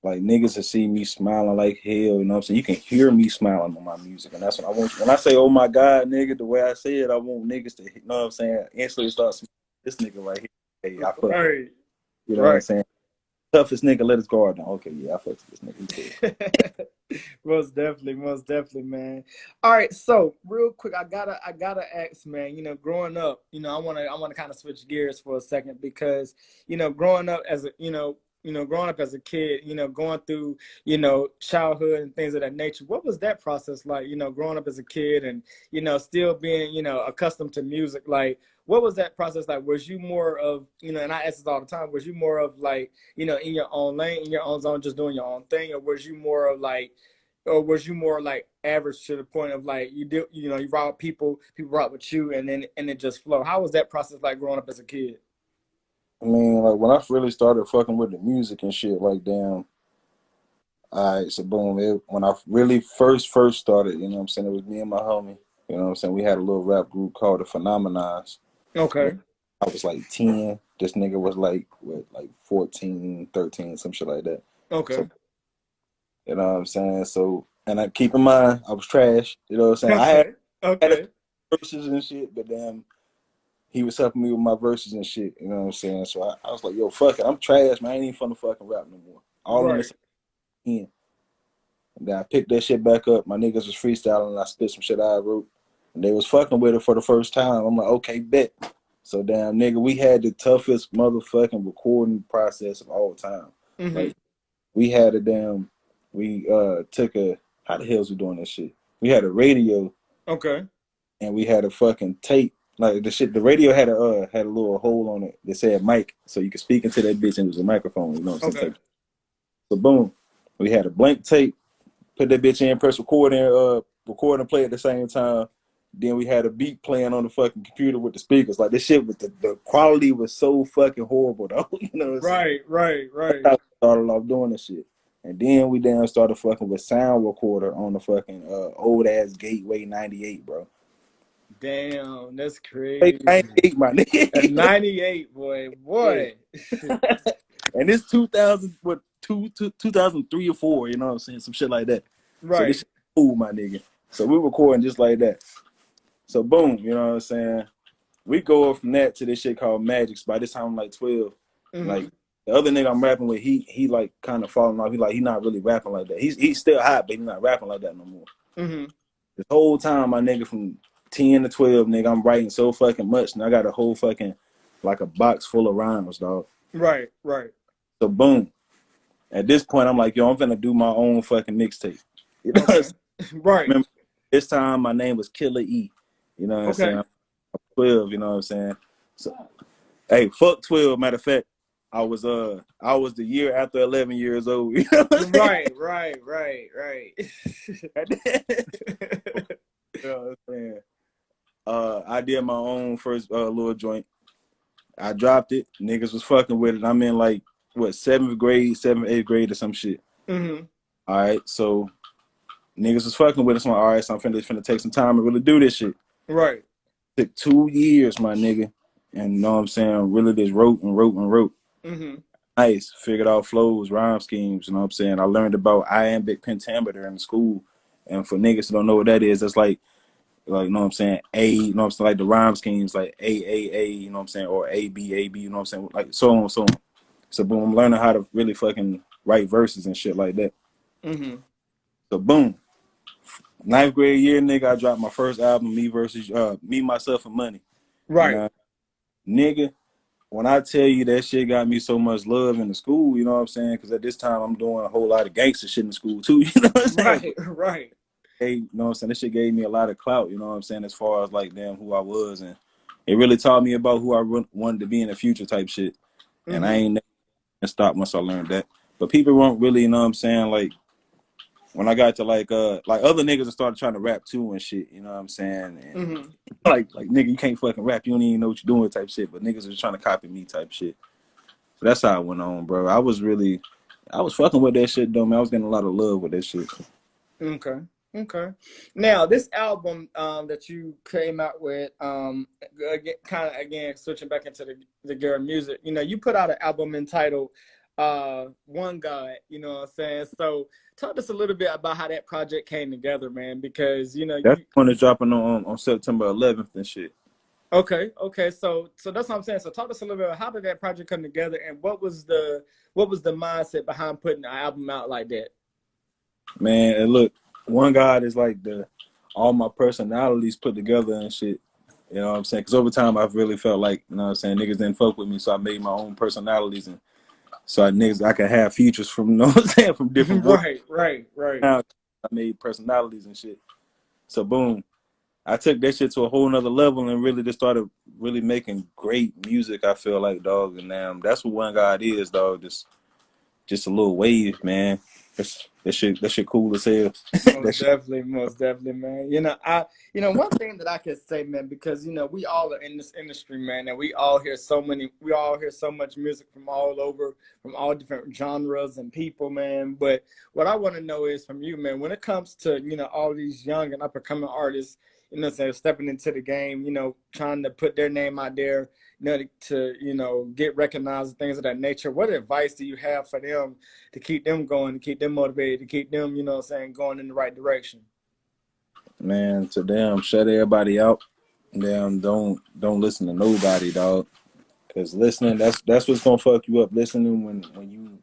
[SPEAKER 2] like, niggas to see me smiling like hell, you know what I'm saying? You can hear me smiling on my music, and that's what I want. When I say, "Oh my God, nigga," the way I say it, I want niggas to, you know what I'm saying, instantly start smiling. This nigga right here, hey, I fuck,
[SPEAKER 1] Right.
[SPEAKER 2] you know what I'm
[SPEAKER 1] Right.
[SPEAKER 2] saying? Toughest nigga, let his guard down. Okay, yeah, I fuck with this nigga. He cool.
[SPEAKER 1] Most definitely, man. All right, so real quick, I gotta ask, man. Growing up, I wanna kind of switch gears for a second because growing up as a growing up as a kid, going through childhood and things of that nature. What was that process like? Growing up as a kid and still being accustomed to music. Like, what was that process like? Was you more of and I ask this all the time. Was you more of like in your own lane, in your own zone, just doing your own thing, or was you more like average to the point of like you do, you rock people rock with you, and it just flow? How was that process like growing up as a kid?
[SPEAKER 2] I mean, like, when I really started fucking with the music and shit, like, damn, all right, so boom, when I really first started, you know what I'm saying, it was me and my homie, you know what I'm saying, we had a little rap group called the Phenomenons.
[SPEAKER 1] Okay.
[SPEAKER 2] I was like 10. This nigga was like, what, like 14, 13, some shit like that.
[SPEAKER 1] Okay.
[SPEAKER 2] So, you know what I'm saying? So, and I keep in mind, I was trash. You know what I'm saying?
[SPEAKER 1] Okay.
[SPEAKER 2] had
[SPEAKER 1] Okay.
[SPEAKER 2] verses and shit, but damn, he was helping me with my verses and shit. You know what I'm saying? So I was like, yo, fuck it. I'm trash, man. I ain't even finna fucking rap no more. All in the
[SPEAKER 1] Right.
[SPEAKER 2] same end. And then I picked that shit back up. My niggas was freestyling and I spit some shit I wrote. And they was fucking with it for the first time. I'm like, okay, bet. So damn, nigga, we had the toughest motherfucking recording process of all time.
[SPEAKER 1] Mm-hmm.
[SPEAKER 2] Like, we had a damn, we took a, how the hell's we doing this shit? We had a radio
[SPEAKER 1] Okay.
[SPEAKER 2] and we had a fucking tape. Like, the shit, the radio had a little hole on it that said mic, so you could speak into that bitch and it was a microphone. You know what I'm
[SPEAKER 1] Okay.
[SPEAKER 2] saying? So boom, we had a blank tape. Put that bitch in, press record and play at the same time. Then we had a beat playing on the fucking computer with the speakers. Like, this shit with the quality was so fucking horrible though. You know what I'm saying?
[SPEAKER 1] Right. Right.
[SPEAKER 2] That's
[SPEAKER 1] Right.
[SPEAKER 2] how we started off doing this shit. And then we damn started fucking with sound recorder on the fucking old ass Gateway 98, bro.
[SPEAKER 1] Damn, that's
[SPEAKER 2] Hey,
[SPEAKER 1] crazy.
[SPEAKER 2] 98, my
[SPEAKER 1] At
[SPEAKER 2] nigga.
[SPEAKER 1] 98, boy,
[SPEAKER 2] Yeah.
[SPEAKER 1] boy.
[SPEAKER 2] And it's 2000, what, 2003 or 4, you know what I'm saying? Some shit like that. So this
[SPEAKER 1] Right.
[SPEAKER 2] shit cool, my nigga. So we recording just like that. So boom, you know what I'm saying? We go up from that to this shit called Magic. By this time I'm like 12.
[SPEAKER 1] Mm-hmm.
[SPEAKER 2] Like, the other nigga I'm rapping with, he like kind of falling off. He not really rapping like that. He's still hot, but he's not rapping like that no more.
[SPEAKER 1] Mm-hmm.
[SPEAKER 2] This whole time, my nigga, from 10 to 12, nigga, I'm writing so fucking much, and I got a whole fucking, like, a box full of rhymes, dog.
[SPEAKER 1] Right. Right.
[SPEAKER 2] So boom. At this point, I'm like, yo, I'm finna do my own fucking mixtape. You know what I'm
[SPEAKER 1] Okay.
[SPEAKER 2] saying?
[SPEAKER 1] Right.
[SPEAKER 2] Remember, this time my name was Killer E. You know what I'm saying?
[SPEAKER 1] Okay.
[SPEAKER 2] I'm 12, you know what I'm saying? So, hey, fuck 12, matter of fact. I was the year after 11 years old. You know what I'm saying?
[SPEAKER 1] Right. Right. Right. Right.
[SPEAKER 2] You know what I'm saying? I did my own first little joint. I dropped it. Niggas was fucking with it. I'm in like, what, 7th grade, 7th, 8th grade or some shit.
[SPEAKER 1] Mm-hmm.
[SPEAKER 2] All right, so niggas was fucking with us. I'm like, all right, so I'm finna take some time and really do this shit.
[SPEAKER 1] Right.
[SPEAKER 2] Took 2 years, my nigga. And you know what I'm saying? Really just wrote and wrote and wrote.
[SPEAKER 1] Mm-hmm.
[SPEAKER 2] Nice. Figured out flows, rhyme schemes, you know what I'm saying? I learned about iambic pentameter in school. And for niggas who don't know what that is, that's like, you know what I'm saying? You know what I'm saying? Like the rhyme schemes, like A, you know what I'm saying? Or A, B, you know what I'm saying? Like so on, so on. So boom, I'm learning how to really fucking write verses and shit like that.
[SPEAKER 1] Mm-hmm.
[SPEAKER 2] So boom. 9th grade year, nigga, I dropped my first album, Me, Myself, and Money. And
[SPEAKER 1] Right.
[SPEAKER 2] nigga, when I tell you that shit got me so much love in the school, you know what I'm saying? Because at this time I'm doing a whole lot of gangster shit in the school too, you know what I'm saying?
[SPEAKER 1] Right. Right.
[SPEAKER 2] you know what I'm saying, this shit gave me a lot of clout, you know what I'm saying, as far as like damn who I was, and it really taught me about who I wanted to be in the future type shit. And I ain't never stopped once I learned that. But people weren't really, you know what I'm saying, like when I got to like other niggas that started trying to rap too and shit, you know what I'm saying? And like nigga, you can't fucking rap, you don't even know what you're doing type shit, but niggas was trying to copy me type shit. So that's how it went on, bro. I was fucking with that shit though, man. I was getting a lot of love with that shit.
[SPEAKER 1] Okay. Okay. Now this album that you came out with, kind of again switching back into the Gawd music, you know, you put out an album entitled One God, you know what I'm saying? So talk to us a little bit about how that project came together, man, because you know
[SPEAKER 2] That's
[SPEAKER 1] you
[SPEAKER 2] when it's dropping on September 11th and shit.
[SPEAKER 1] okay, so that's what I'm saying. So talk to us a little bit about how did that project come together, and what was the mindset behind putting an album out like that?
[SPEAKER 2] Man, and look, One God is like all my personalities put together and shit. You know what I'm saying? Because over time, I've really felt like, you know what I'm saying, niggas didn't fuck with me, so I made my own personalities, and so I could have features from, you know what I'm saying, from different voices.
[SPEAKER 1] Right.
[SPEAKER 2] Now I made personalities and shit. So boom, I took that shit to a whole nother level and really just started really making great music. I feel like, dog, and that's what One God is, dog. Just a little wave, man. That shit cool as hell.
[SPEAKER 1] Most definitely, man. You know, one thing that I can say, man, because you know, we all are in this industry, man, and we all hear so much music from all over, from all different genres and people, man. But what I want to know is from you, man, when it comes to, you know, all these young and up and coming artists, you know, saying stepping into the game, you know, trying to put their name out there, you know, to you know, get recognized and things of that nature. What advice do you have for them to keep them going, to keep them motivated, to keep them, you know what I'm saying, going in the right direction?
[SPEAKER 2] Man, to them, shut everybody out. Damn, don't listen to nobody, dog. Cause listening, that's what's gonna fuck you up. Listening when you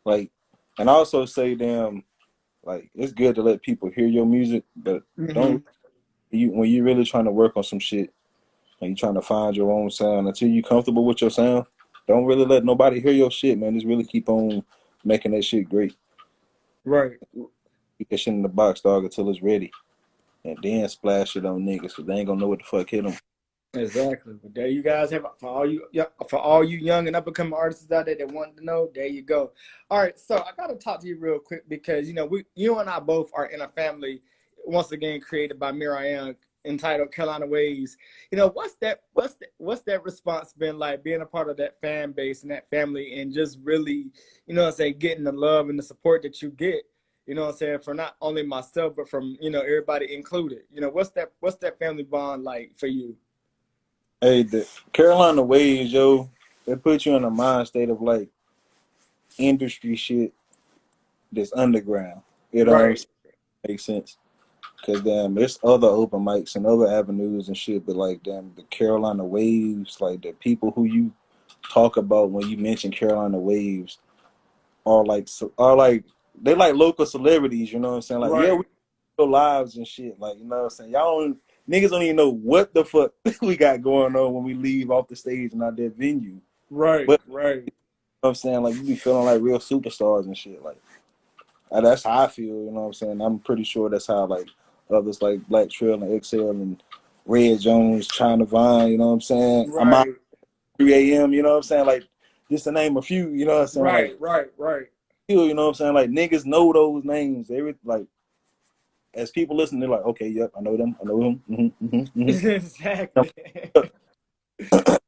[SPEAKER 2] like, and I also say, damn, like it's good to let people hear your music, but don't you when you really trying to work on some shit and you trying to find your own sound until you comfortable with your sound. Don't really let nobody hear your shit, man. Just really keep on making that shit great.
[SPEAKER 1] Right.
[SPEAKER 2] Keep that shit in the box, dog, until it's ready, and then splash it on niggas, so they ain't gonna know what the fuck hit them.
[SPEAKER 1] Exactly. But there you guys have for all you young and up and coming artists out there that want to know. There you go. All right, so I got to talk to you real quick because you know you and I both are in a family once again created by Miriam entitled Carolina Waves. You know what's that response been like being a part of that fan base and that family and just really you know what I'm saying getting the love and the support that you get. You know what I'm saying, for not only myself but from you know everybody included. You know what's that family bond like for you?
[SPEAKER 2] Hey, the Carolina Waves, yo, they put you in a mind state of like industry shit that's underground. You know what I'm
[SPEAKER 1] Right.
[SPEAKER 2] saying? Makes sense. Cause damn, there's other open mics and other avenues and shit, but like damn, the Carolina Waves, like the people who you talk about when you mention Carolina Waves are like they like local celebrities. You know what I'm saying? Like yeah, we
[SPEAKER 1] Right.
[SPEAKER 2] go lives and shit. Like you know what I'm saying? Niggas don't even know what the fuck we got going on when we leave off the stage and out that venue.
[SPEAKER 1] Right.
[SPEAKER 2] But
[SPEAKER 1] Right.
[SPEAKER 2] you know what I'm saying? Like you be feeling like real superstars and shit. Like that's how I feel, you know what I'm saying? I'm pretty sure that's how like others like Black Trail and XL and Red Jones, China Vine, you know what I'm saying? I'm out
[SPEAKER 1] Right.
[SPEAKER 2] 3 a.m., you know what I'm saying? Like just to name a few, you know what I'm saying? Like
[SPEAKER 1] Right.
[SPEAKER 2] you know what I'm saying? Like niggas know those names. Like as people listen, they're like, okay, yep, I know them, I know him.
[SPEAKER 1] Exactly.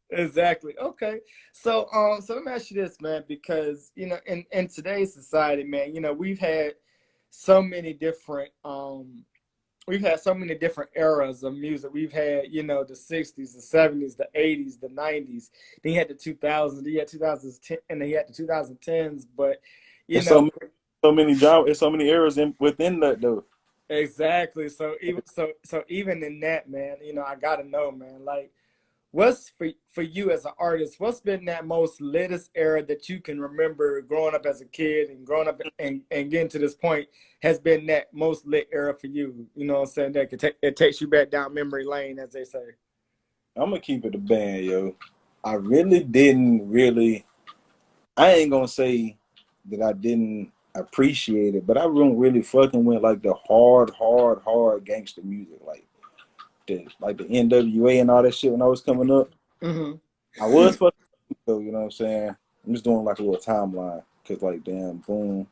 [SPEAKER 1] Exactly. Okay. So let me ask you this, man, because you know, in today's society, man, you know, so many different we've had so many different eras of music. We've had, you know, the 60s, the 70s, the 80s, the 90s. Then you had the 2000s, then you had 2010, and then you had the 2010s. But, you
[SPEAKER 2] It's
[SPEAKER 1] know,
[SPEAKER 2] so many genres, it's so many eras within that though.
[SPEAKER 1] exactly. So even in that, man, you know, I gotta know, man, like what's for you as an artist, what's been that most latest era that you can remember growing up as a kid and growing up and getting to this point has been that most lit era for you? You know what I'm saying? That it takes you back down memory lane, as they say.
[SPEAKER 2] I'm gonna keep it a band, yo. I really didn't really I ain't gonna say that appreciate it, but I wasn't really fucking with like the hard gangster music, like the NWA and all that shit when I was coming up.
[SPEAKER 1] Mm-hmm.
[SPEAKER 2] I was fucking though, you know what I'm saying? I'm just doing like a little timeline because like damn, boom,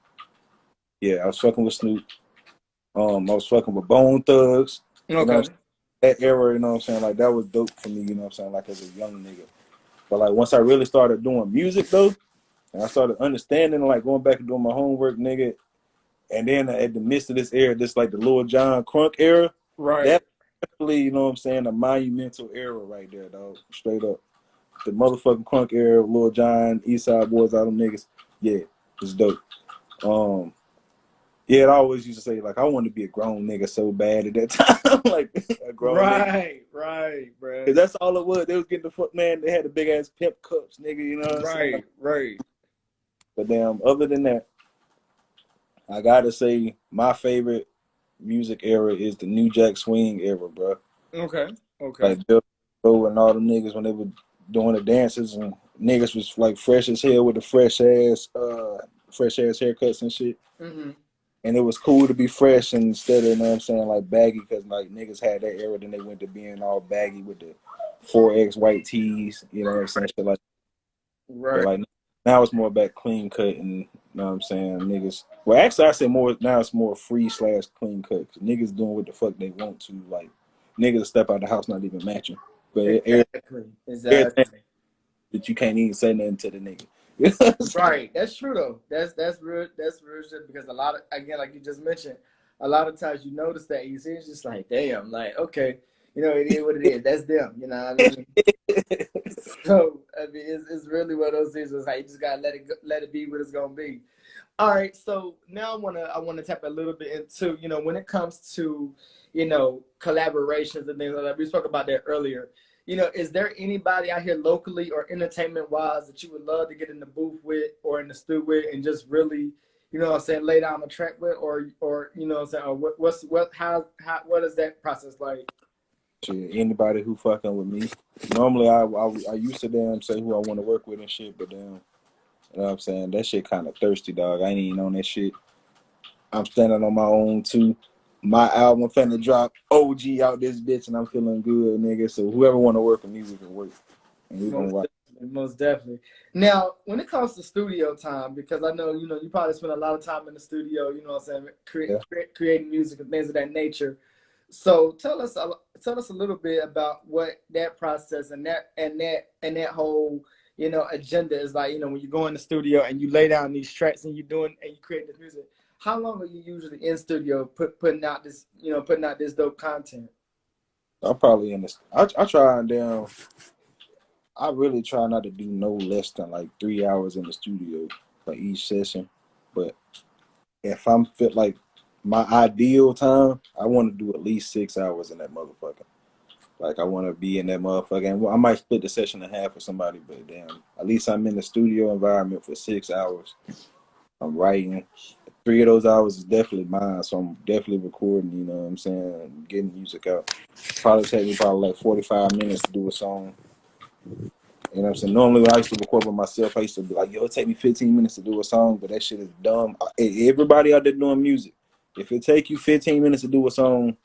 [SPEAKER 2] yeah, I was fucking with Snoop. I was fucking with Bone Thugs. You know what I'm
[SPEAKER 1] Okay.
[SPEAKER 2] saying? That era, you know what I'm saying? Like that was dope for me, you know what I'm saying? Like as a young nigga. But like once I really started doing music though, and I started understanding, like going back and doing my homework, nigga, and then at the midst of this era, this like the Lil Jon Crunk era,
[SPEAKER 1] Right.
[SPEAKER 2] that's definitely, you know what I'm saying, a monumental era right there, dog. Straight up. The motherfucking Crunk era, Lil Jon, Eastside Boys, all them niggas, yeah, it's dope. Yeah, I always used to say, like, I wanted to be a grown nigga so bad at that time. Like, a grown nigga.
[SPEAKER 1] Right, bro.
[SPEAKER 2] Because that's all it was. They was getting the fuck, man. They had the big ass pimp cups, nigga, you know what I'm saying?
[SPEAKER 1] Right.
[SPEAKER 2] But damn, other than that, I gotta say, my favorite music era is the New Jack Swing era, bro.
[SPEAKER 1] Okay.
[SPEAKER 2] Like, Bill and all the niggas when they were doing the dances, and niggas was like fresh as hell with the fresh ass haircuts and shit.
[SPEAKER 1] Mm-hmm.
[SPEAKER 2] And it was cool to be fresh instead of, you know what I'm saying, like baggy, because like niggas had that era, then they went to being all baggy with the 4X white tees, you know what I'm saying, shit like. But
[SPEAKER 1] Right.
[SPEAKER 2] like now it's more about clean cut, and you know what I'm saying, niggas. Well, actually, I say more now. It's more free / clean cut. 'Cause niggas doing what the fuck they want to. Like niggas step out the house not even matching, but everything
[SPEAKER 1] Exactly.
[SPEAKER 2] that you can't even say nothing to the nigga. You know what I'm saying?
[SPEAKER 1] Right. That's true though. That's real. That's real shit because a lot of, again, like you just mentioned, a lot of times you notice that you see it's just like, damn, like, okay, it is what it is. That's them. You know what I mean? So I mean, it's really one of those things. It's like you just gotta let it go, let it be what it's gonna be. All right, so now I wanna tap a little bit into, when it comes to, collaborations and things like that. We spoke about that earlier. Is there anybody out here locally or entertainment wise that you would love to get in the booth with or in the studio with and just really, what I'm saying, lay down the track with, or what I'm saying, or what is that process like?
[SPEAKER 2] Shit, anybody who fucking with me. Normally, I used to damn say who I want to work with and shit, but damn, you know what I'm saying? That shit kind of thirsty, dog. I ain't even on that shit. I'm standing on my own too. My album finna drop OG out this bitch, and I'm feeling good, nigga. So whoever want to work with me, we can work, and we gonna
[SPEAKER 1] Most
[SPEAKER 2] rock.
[SPEAKER 1] definitely, most definitely. Now, when it comes to studio time, because I know, you probably spend a lot of time in the studio, what I'm saying,
[SPEAKER 2] Yeah.
[SPEAKER 1] creating music and things of that nature. So tell us a little bit about what that process and that whole, agenda is like, when you go in the studio and you lay down these tracks and you create this music. How long are you usually in studio putting out this dope content?
[SPEAKER 2] I'm probably in this. I try and damn. I really try not to do no less than like 3 hours in the studio for each session, but if I'm fit like my ideal time, I want to do at least 6 hours in that motherfucker. Like I want to be in that motherfucker, and I might split the session in half with somebody, but damn, at least I'm in the studio environment for 6 hours. I'm writing. 3 of those hours is definitely mine, so I'm definitely recording. You know what I'm saying? Getting music out. Probably take me probably like 45 minutes to do a song. You know what I'm saying? Normally when I used to record with myself, I used to be like, yo, it take me 15 minutes to do a song, but that shit is dumb. Everybody out there doing music, if it take you 15 minutes to do a song,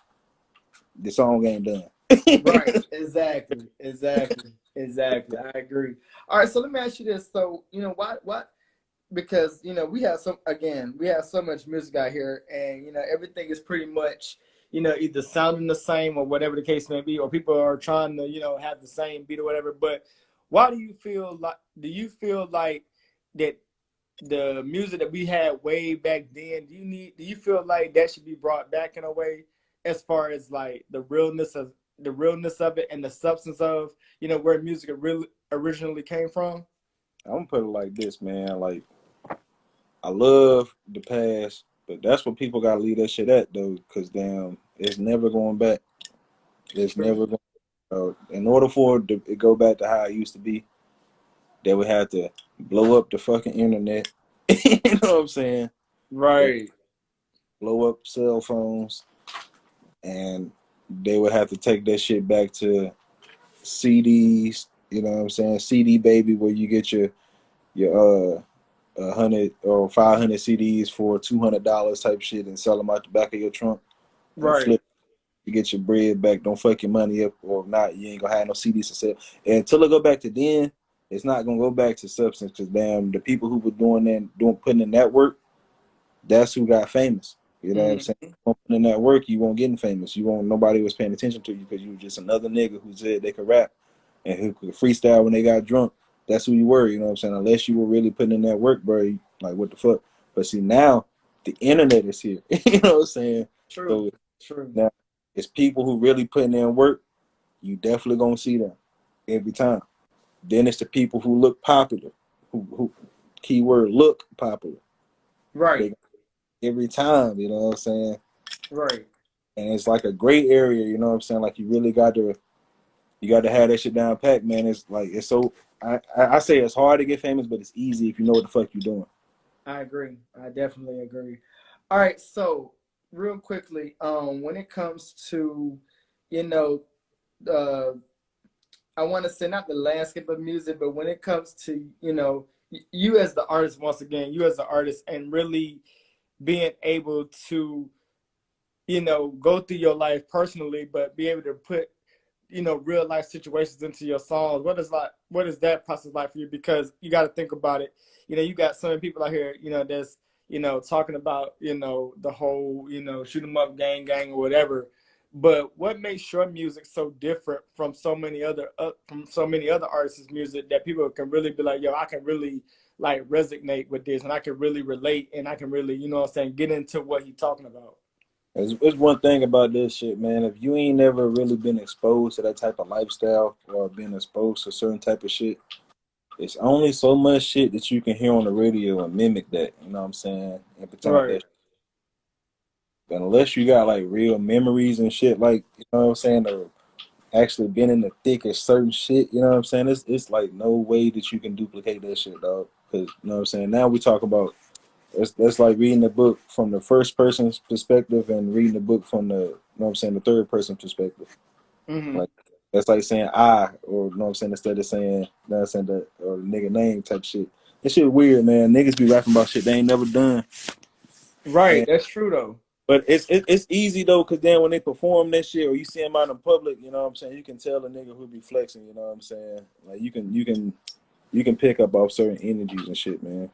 [SPEAKER 2] the song ain't done.
[SPEAKER 1] Right. Exactly. I agree. All right. So let me ask you this. So, what, because, we have so much music out here and, everything is pretty much, either sounding the same or whatever the case may be, or people are trying to, have the same beat or whatever. But why do you feel like that the music that we had way back then, do you feel like that should be brought back in a way as far as like the realness of it and the substance of, where music really originally came from?
[SPEAKER 2] I'm gonna put it like this, man. Like I love the past, but that's what people gotta leave that shit at though, because damn, it's never going back. It's
[SPEAKER 1] True.
[SPEAKER 2] never going. In order for it to go back to how it used to be, they would have to blow up the fucking internet. You know what I'm saying? They
[SPEAKER 1] Right.
[SPEAKER 2] blow up cell phones, and they would have to take that shit back to CDs. You know what I'm saying? CD baby, where you get your 100 or 500 CDs for $200 type shit and sell them out the back of your trunk and
[SPEAKER 1] Right.
[SPEAKER 2] flip to get your bread back. Don't fuck your money up, or if not, you ain't gonna have no CDs to sell. And until it go back to then, it's not gonna go back to substance because damn, the people who were doing that, putting in that work, that's who got famous. You know what I'm saying?
[SPEAKER 1] Mm-hmm.
[SPEAKER 2] Putting in that work, you won't get famous. You won't. Nobody was paying attention to you because you were just another nigga who said they could rap and who could freestyle when they got drunk. That's who you were. You know what I'm saying? Unless you were really putting in that work, bro. Like what the fuck? But see now, the internet is here. You know what I'm saying?
[SPEAKER 1] True.
[SPEAKER 2] So
[SPEAKER 1] True.
[SPEAKER 2] now it's people who really putting in work. You definitely gonna see them every time. Then it's the people who look popular, who keyword look popular.
[SPEAKER 1] Right.
[SPEAKER 2] They every time, you know what I'm saying?
[SPEAKER 1] Right.
[SPEAKER 2] And it's like a gray area, you know what I'm saying? Like you got to have that shit down packed, man. It's like it's so I say it's hard to get famous, but it's easy if you know what the fuck you're doing.
[SPEAKER 1] I agree. I definitely agree. All right, so real quickly, when it comes to, you know, uh, I want to say not the landscape of music, but when it comes to, you as the artist, once again, you as the artist, and really being able to, go through your life personally, but be able to put, real life situations into your songs. What is that process like for you? Because you got to think about it. You got so many people out here, that's, talking about, the whole, shoot 'em up, gang, or whatever. But what makes your music so different from so many other artists' music that people can really be like, yo, I can really like resonate with this, and I can really relate, and I can really, what I'm saying, get into what he's talking about.
[SPEAKER 2] It's one thing about this shit, man. If you ain't never really been exposed to that type of lifestyle or been exposed to certain type of shit, it's only so much shit that you can hear on the radio and mimic that. You know what I'm saying? And pretend like
[SPEAKER 1] Right.
[SPEAKER 2] that. Unless you got like real memories and shit, like you know what I'm saying, or actually been in the thick of certain shit. You know what I'm saying? It's like no way that you can duplicate that shit, dog. Because you know what I'm saying. Now we talk about that's like reading the book from the first person's perspective and reading the book from the you know what I'm saying the third person perspective.
[SPEAKER 1] Mm-hmm.
[SPEAKER 2] Like that's like saying I or you know what I'm saying instead of saying you know what I'm saying the or the nigga name type shit. That shit weird, man. Niggas be rapping about shit they ain't never done.
[SPEAKER 1] Right.
[SPEAKER 2] And
[SPEAKER 1] That's true though.
[SPEAKER 2] but it's easy though, cause then when they perform that shit or you see them out in public, you know what I'm saying, you can tell a nigga who be flexing, you know what I'm saying? Like you can pick up off certain energies and shit, man.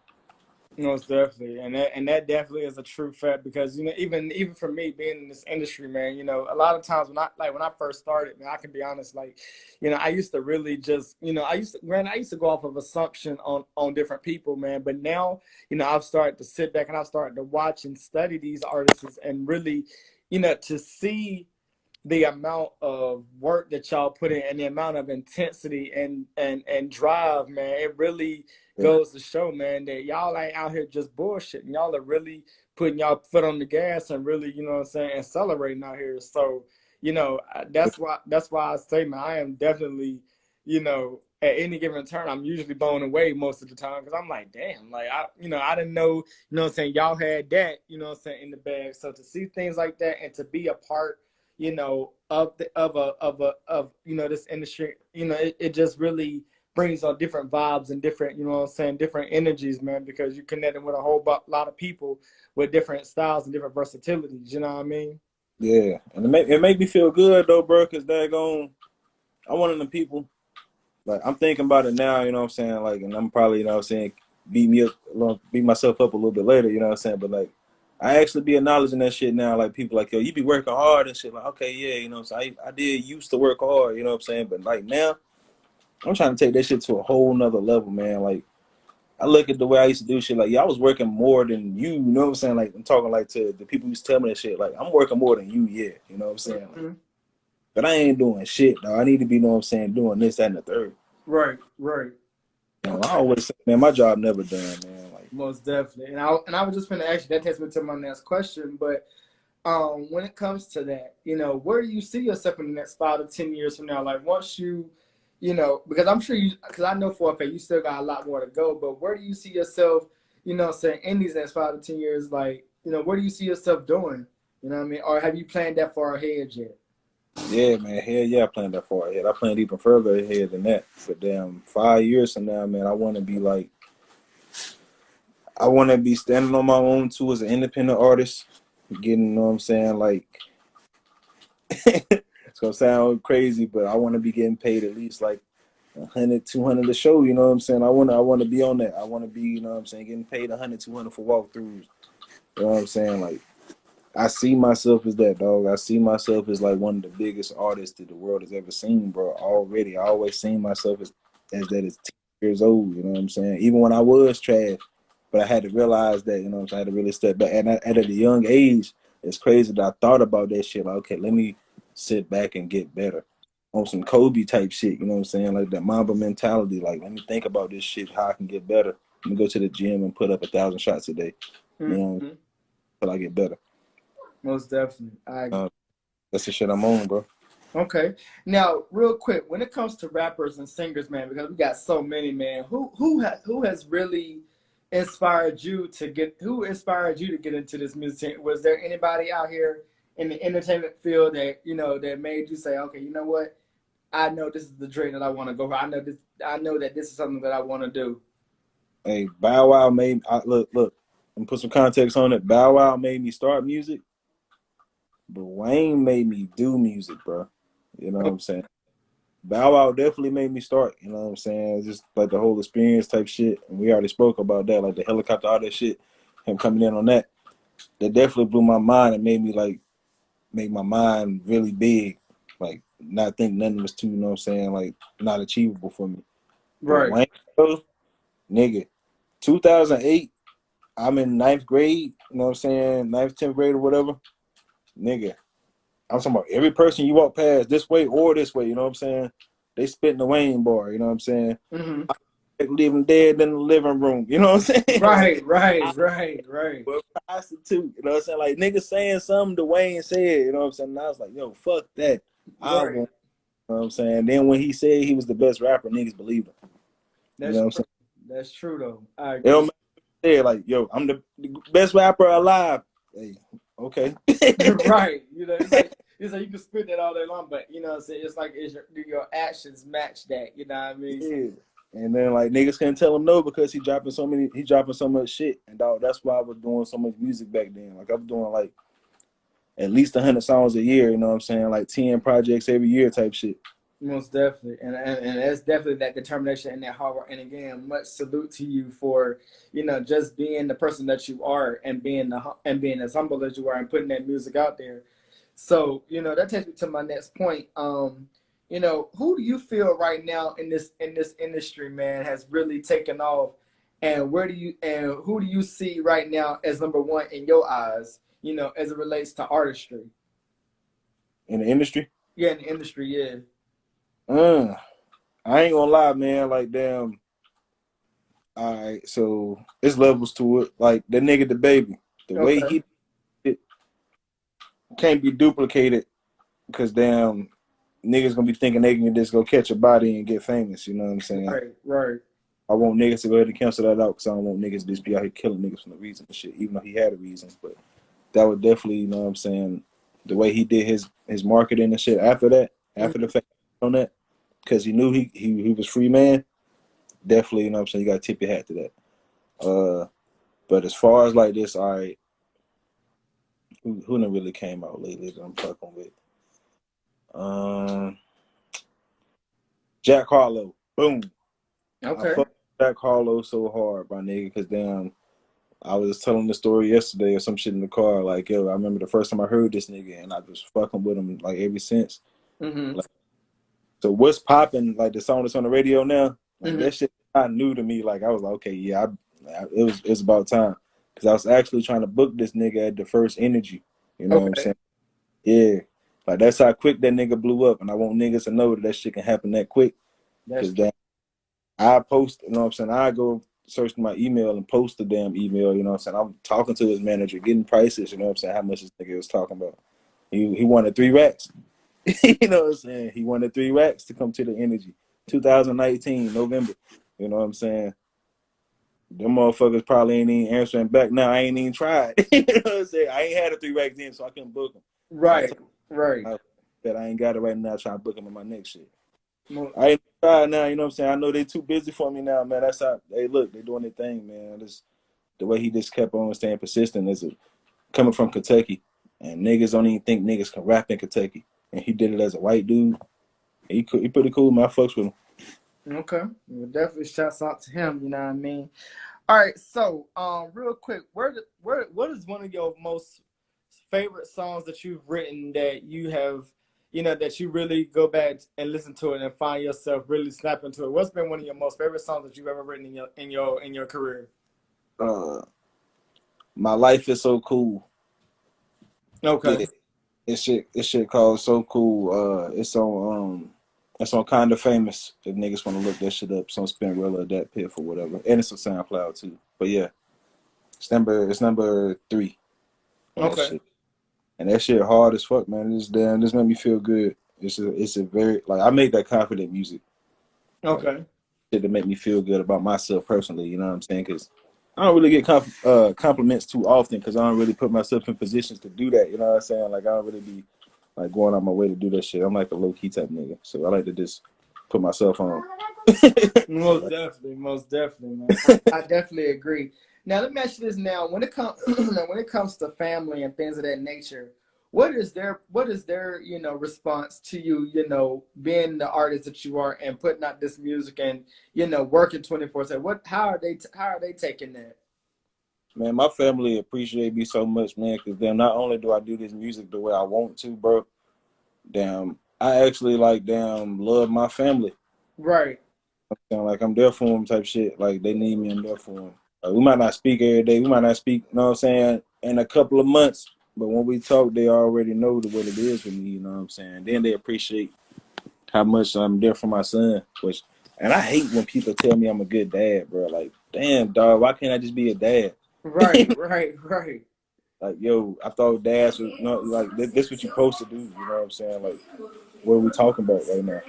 [SPEAKER 1] Most definitely, and that definitely is a true fact because even for me being in this industry, man, a lot of times when I first started, man, I can be honest, like, I used to really just, I used to go off of assumption on different people, man, but now, I've started to sit back and I've started to watch and study these artists and really, to see the amount of work that y'all put in and the amount of intensity and drive, man, it really
[SPEAKER 2] Yeah.
[SPEAKER 1] goes to show, man, that y'all ain't out here just bullshitting. Y'all are really putting y'all foot on the gas and really, you know what I'm saying, accelerating out here. So, that's why I say, man, I am definitely, at any given turn, I'm usually blown away most of the time because I'm like, damn, like I didn't know, what I'm saying, y'all had that, what I'm saying, in the bag. So to see things like that and to be a part, of this industry, it just really brings on different vibes and different, what I'm saying, different energies, man, because you're connecting with a whole lot of people with different styles and different versatilities. You know what I mean?
[SPEAKER 2] Yeah. And it make me feel good though, bro, cause daggone I'm one of the people like I'm thinking about it now, you know what I'm saying? Like and I'm probably, you know what I'm saying, beat myself up a little bit later, you know what I'm saying? But like I actually be acknowledging that shit now, like people like, yo, you be working hard and shit. Like, okay, yeah, you know what I'm saying? I did used to work hard, you know what I'm saying? But like now, I'm trying to take that shit to a whole nother level, man. Like I look at the way I used to do shit, like y'all was working more than you know what I'm saying? Like I'm talking like to the people who used to tell me that shit, like I'm working more than you, yeah, you know what I'm saying? Like,
[SPEAKER 1] Mm-hmm.
[SPEAKER 2] but I ain't doing shit, though. I need to be, you know what I'm saying, doing this, that, and the third.
[SPEAKER 1] Right, right.
[SPEAKER 2] You know, I
[SPEAKER 1] Okay.
[SPEAKER 2] always say, man, my job never done, man. Like,
[SPEAKER 1] Most definitely. And I was just gonna ask you, that takes me to my next question, but when it comes to that, where do you see yourself in the next 5 to 10 years from now? Like once because I'm sure because I know for a fact you still got a lot more to go, but where do you see yourself, saying in these next 5 to 10 years? Like, where do you see yourself doing? You know what I mean? Or have you planned that far ahead yet?
[SPEAKER 2] yeah, man, hell yeah, I planned that far ahead. I planned even further ahead than that. But damn, 5 years from now, man, I want to be like, I want to be standing on my own too as an independent artist, getting, you know what I'm saying, like, it's gonna sound crazy, but I want to be getting paid at least like 100, 200 a show. You know what I'm saying? I want to be on that. I want to be, you know what I'm saying, getting paid 100, 200 for walkthroughs. You know what I'm saying? Like, I see myself as that, dog. I see myself as like one of the biggest artists that the world has ever seen, bro. Already, I always seen myself as that as 10 years old. You know what I'm saying? Even when I was trash, but I had to realize that, you know what I'm saying, I had to really step back. And at a young age, it's crazy that I thought about that shit. Like, okay, let me sit back and get better on some Kobe type shit. You know what I'm saying? Like that Mamba mentality. Like, let me think about this shit, how I can get better. Let me go to the gym and put up 1,000 shots a day. You know, until I get better.
[SPEAKER 1] Most definitely.
[SPEAKER 2] That's the shit I'm on, bro.
[SPEAKER 1] Okay. Now, real quick, when it comes to rappers and singers, man, because we got so many, man, who has really inspired you to get into this music? Was there anybody out here in the entertainment field that, you know, that made you say, okay, you know what? I know this is the dream that I want to go for. I know that this is something that I want to do.
[SPEAKER 2] Hey, Bow Wow made look. And put some context on it. Bow Wow made me start music, but Wayne made me do music, bro. You know what I'm saying? Bow Wow definitely made me start. You know what I'm saying? Just like the whole experience type shit. And we already spoke about that, like the helicopter, all that shit. Him coming in on that. That definitely blew my mind and made me like make my mind really big. Like not think nothing was too, you know what I'm saying, like not achievable for me. But
[SPEAKER 1] Right.
[SPEAKER 2] Wayne, nigga, 2008. I'm in ninth grade, you know what I'm saying, ninth, 10th grade or whatever. Nigga, I'm talking about every person you walk past this way or this way, you know what I'm saying? They spit in the Wayne bar, you know what I'm saying?
[SPEAKER 1] Mm-hmm.
[SPEAKER 2] I leaving dead in the living room, you know what I'm saying?
[SPEAKER 1] Right.
[SPEAKER 2] But prostitute, you know what I'm saying? Like niggas saying something Dwayne said, you know what I'm saying? And I was like, yo, fuck that. I
[SPEAKER 1] Right.
[SPEAKER 2] want, you know what I'm saying? Then when he said he was the best rapper, niggas believed him. You know
[SPEAKER 1] That's
[SPEAKER 2] what I'm
[SPEAKER 1] true.
[SPEAKER 2] saying?
[SPEAKER 1] That's true though. I
[SPEAKER 2] It don't
[SPEAKER 1] agree.
[SPEAKER 2] matter, like, yo, I'm the best rapper alive. Hey, okay.
[SPEAKER 1] Right. You know, it's like you can spit that all day long, but you know what I'm saying? It's like do your actions match that, you know what I mean?
[SPEAKER 2] Yeah. And then like niggas couldn't tell him no because he dropping so much shit. And dog, that's why I was doing so much music back then. Like I was doing like at least 100 songs a year, you know what I'm saying? Like 10 projects every year type shit.
[SPEAKER 1] Most definitely, and that's definitely that determination and that hard work. And again, much salute to you for, you know, just being the person that you are and being as humble as you are and putting that music out there. So you know that takes me to my next point. You know, who do you feel right now in this industry, man, has really taken off, and who do you see right now as number one in your eyes? You know, as it relates to artistry.
[SPEAKER 2] In the industry.
[SPEAKER 1] Yeah, in the industry, yeah.
[SPEAKER 2] I ain't gonna lie, man. Like damn. All right, so it's levels to it. Like the nigga, the baby, the way
[SPEAKER 1] Okay.
[SPEAKER 2] he it can't be duplicated because damn niggas gonna be thinking they can just go catch a body and get famous. You know what I'm saying?
[SPEAKER 1] Right. Right.
[SPEAKER 2] I want niggas to go ahead and cancel that out because I don't want niggas to just be out here killing niggas for no reason and shit, even though he had a reason. But that would definitely, you know what I'm saying, the way he did his marketing and shit after that, after the fact on that, because he knew he was free man, definitely, you know what I'm saying, you got to tip your hat to that. But as far as like this, all right, who done really came out lately that I'm fucking with? Jack Harlow. Boom. I
[SPEAKER 1] Okay.
[SPEAKER 2] fuck with Jack Harlow so hard, my nigga, because damn, I was just telling the story yesterday or some shit in the car. Like, yo, I remember the first time I heard this nigga, and I was fucking with him like ever since.
[SPEAKER 1] Mm-hmm.
[SPEAKER 2] Like, so what's popping? Like the song that's on the radio now, like
[SPEAKER 1] Mm-hmm.
[SPEAKER 2] that shit not new to me. Like I was like, okay, yeah, it was about time because I was actually trying to book this nigga at the first Energy. You know what I'm
[SPEAKER 1] Okay.
[SPEAKER 2] saying? Yeah, like that's how quick that nigga blew up, and I want niggas to know that that shit can happen that quick.
[SPEAKER 1] That's
[SPEAKER 2] Because that I post, you know what I'm saying? I go search my email and post the damn email, you know what I'm saying? I'm talking to his manager, getting prices, you know what I'm saying? How much this nigga was talking about. He wanted 3 racks. You know what I'm saying? He wanted 3 racks to come to the Energy. 2019, November. You know what I'm saying? Them motherfuckers probably ain't even answering back now. I ain't even tried. You know what I'm saying? I ain't had a 3 racks then, so I couldn't book them. So I
[SPEAKER 1] right.
[SPEAKER 2] told
[SPEAKER 1] Right.
[SPEAKER 2] him that I ain't got it right now, trying to book them in my next shit.
[SPEAKER 1] Mo-
[SPEAKER 2] I ain't tried now, you know what I'm saying? I know they too busy for me now, man. That's how they look, they doing their thing, man. the way he just kept on staying persistent is coming from Kentucky, and niggas don't even think niggas can rap in Kentucky, and he did it as a white dude. He pretty cool, man. I fucks with him.
[SPEAKER 1] Okay, well, definitely shouts out to him. You know what I mean? All right, so real quick, what is one of your most favorite songs that you've written that you have, that you really go back and listen to it and find yourself really snapping to it? What's been one of your most favorite songs that you've ever written in your career?
[SPEAKER 2] Uh, My life is so cool.
[SPEAKER 1] Okay.
[SPEAKER 2] Yeah, it shit called So Cool. It's on Kinda Famous. If niggas want to look that shit up, it's on Spinrilla, that Piff or whatever, and it's on SoundCloud too. But yeah, it's number 3 on that
[SPEAKER 1] Okay.
[SPEAKER 2] shit, and that shit hard as fuck, man. This made me feel good. It's a very like I make that confident music, like
[SPEAKER 1] Okay.
[SPEAKER 2] shit that make me feel good about myself personally. You know what I'm saying? Because I don't really get compliments too often because I don't really put myself in positions to do that. You know what I'm saying? Like I don't really be like going out my way to do that shit. I'm like a low key type nigga, so I like to just put myself on.
[SPEAKER 1] Most definitely, man. I definitely agree. Now let me ask you this: now, when it comes when it comes to family and things of that nature, what is their response to you, being the artist that you are and putting out this music and working 24/7? How are they taking that?
[SPEAKER 2] Man, my family appreciate me so much, man, because then not only do I do this music the way I want to, bro, damn, I actually like damn love my family.
[SPEAKER 1] Right.
[SPEAKER 2] Like I'm there for them type shit. Like they need me, I'm there for them. We might not speak every day. We might not speak, you know what I'm saying, in a couple of months. But when we talk, they already know what it is with me, you know what I'm saying? Then they appreciate how much I'm there for my son. And I hate when people tell me I'm a good dad, bro. Like, damn, dog, why can't I just be a dad?
[SPEAKER 1] Right. Right. Right.
[SPEAKER 2] Like, yo, I thought dads was not like this what you supposed to do, you know what I'm saying? Like, what are we talking about right now?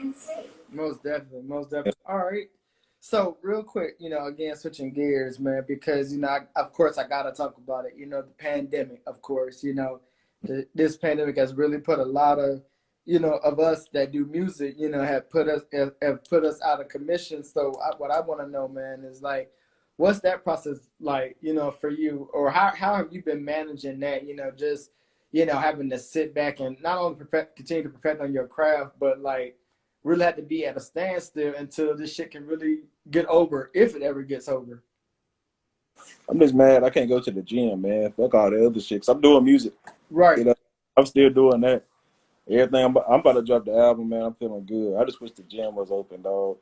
[SPEAKER 1] Most definitely, most definitely. All right. So real quick, again, switching gears, man, because of course, I gotta talk about it. The pandemic, of course. This pandemic has really put a lot of, of us that do music, have put us out of commission. So what I want to know, man, is like, what's that process like, for you, or how have you been managing that? Just having to sit back and not only continue to perfect on your craft, but like really have to be at a standstill until this shit can really get over, if it ever gets over.
[SPEAKER 2] I'm just mad I can't go to the gym, man. Fuck all the other shit. 'Cause I'm doing music, you
[SPEAKER 1] Right.
[SPEAKER 2] know. I'm still doing that. Everything. I'm about to drop the album, man. I'm feeling good. I just wish the gym was open, dog,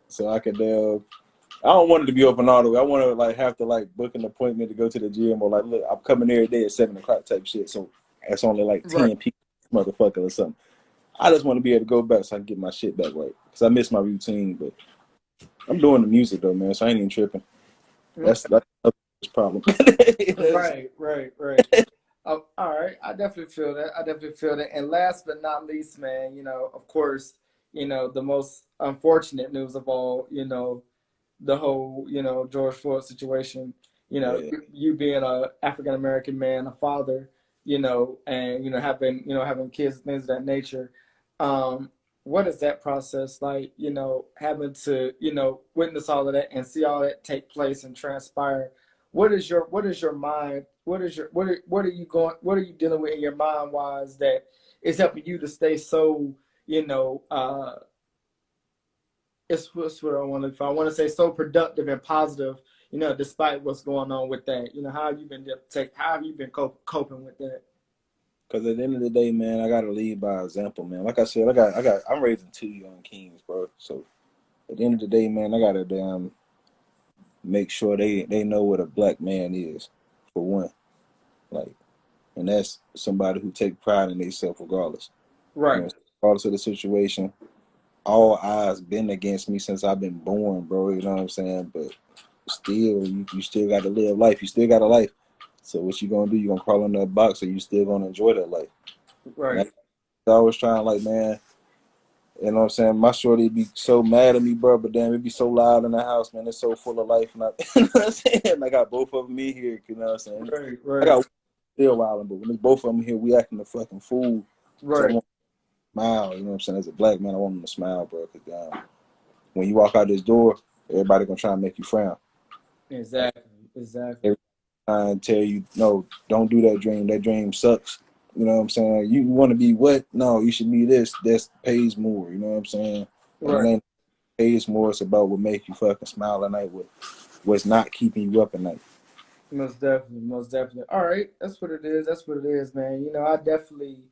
[SPEAKER 2] so I could. I don't want it to be open all the way. I want to like have to like book an appointment to go to the gym or like look. I'm coming every day at 7 o'clock type shit. So that's only like
[SPEAKER 1] Right.
[SPEAKER 2] 10 people, motherfucker, or something. I just want to be able to go back so I can get my shit back right because I miss my routine. But I'm doing the music though, man. So I ain't even tripping. That's
[SPEAKER 1] Okay.
[SPEAKER 2] that's the problem.
[SPEAKER 1] Right. Right. Right. All right. I definitely feel that. I definitely feel that. And last but not least, man, of course, the most unfortunate news of all, the whole, George Floyd situation,
[SPEAKER 2] Yeah.
[SPEAKER 1] you being a African American man, a father, and having kids, things of that nature. Um, what is that process like? Having to, witness all of that and see all that take place and transpire. What is your mind? What are you dealing with in your mind wise that is helping you to stay so, it's what I want to. If I want to say so productive and positive, despite what's going on with that. How have you been coping with that?
[SPEAKER 2] Because at the end of the day, man, I gotta lead by example, man. Like I said, I'm raising 2 young kings, bro. So at the end of the day, man, I gotta damn make sure they know what a black man is, for one. Like, and that's somebody who take pride in themselves regardless. You
[SPEAKER 1] Right.
[SPEAKER 2] know, regardless of the situation. All eyes been against me since I've been born, bro. You know what I'm saying? But still, you still got to live life. You still got a life. So what you gonna do? You gonna crawl in that box, or you still gonna enjoy that life? And
[SPEAKER 1] Right.
[SPEAKER 2] that's I was trying, like, man. You know what I'm saying? My shorty be so mad at me, bro. But damn, it be so loud in the house, man. It's so full of life, and you know what I'm saying? I got both of them in here. You know what I'm saying?
[SPEAKER 1] Right.
[SPEAKER 2] I
[SPEAKER 1] Right.
[SPEAKER 2] got still wilding, but when it's both of them here, we acting a fucking fool. So I
[SPEAKER 1] Right.
[SPEAKER 2] want to smile. You know what I'm saying? As a black man, I want them to smile, bro. Cause when you walk out this door, everybody gonna try and make you frown. Like,
[SPEAKER 1] Exactly. Exactly.
[SPEAKER 2] Every time tell you, no, don't do that dream. That dream sucks. You know what I'm saying? You want to be what? No, you should be this. That pays more. You know what I'm saying? And it
[SPEAKER 1] Right.
[SPEAKER 2] ain't pays more. It's about what makes you fucking smile at night. What's not keeping you up at night.
[SPEAKER 1] Most definitely, most definitely. All right, that's what it is. That's what it is, man. I definitely,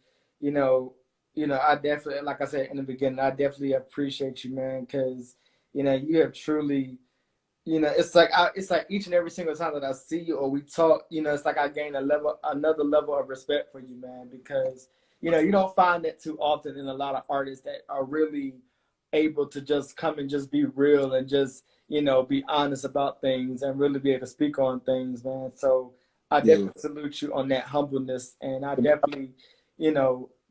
[SPEAKER 1] you know, I definitely, like I said in the beginning, I definitely appreciate you, man, because you have truly, it's like each and every single time that I see you or we talk, it's like I gain another level of respect for you, man, because you don't find that too often in a lot of artists that are really able to just come and just be real and just be honest about things and really be able to speak on things, man. So I
[SPEAKER 2] Yeah.
[SPEAKER 1] definitely salute you on that humbleness, and I definitely,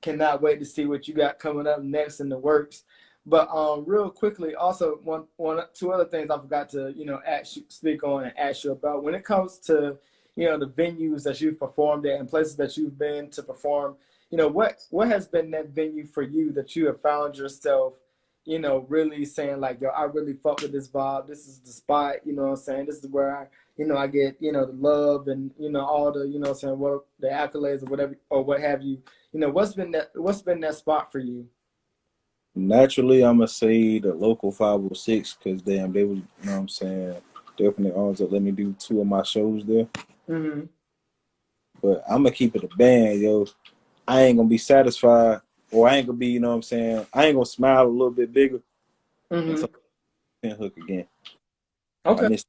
[SPEAKER 1] cannot wait to see what you got coming up next in the works. But real quickly, also two other things I forgot to speak on and ask you about when it comes to the venues that you've performed at and places that you've been to perform. What has been that venue for you that you have found yourself, really saying like, yo, I really fuck with this vibe. This is the spot. You know what I'm saying? This is where I get the love and all the what I'm saying, what the accolades or whatever or what have you. What's been that spot for you?
[SPEAKER 2] Naturally, I'm gonna say the local 506 because damn, they was, you know what I'm saying, definitely always let me do two of my shows there.
[SPEAKER 1] Mm-hmm.
[SPEAKER 2] But I'm gonna keep it a band, yo. I ain't gonna be satisfied, or I ain't gonna be, you know what I'm saying, I ain't gonna smile a little bit bigger
[SPEAKER 1] Mm-hmm.
[SPEAKER 2] until I can hook again. I
[SPEAKER 1] Okay.
[SPEAKER 2] miss,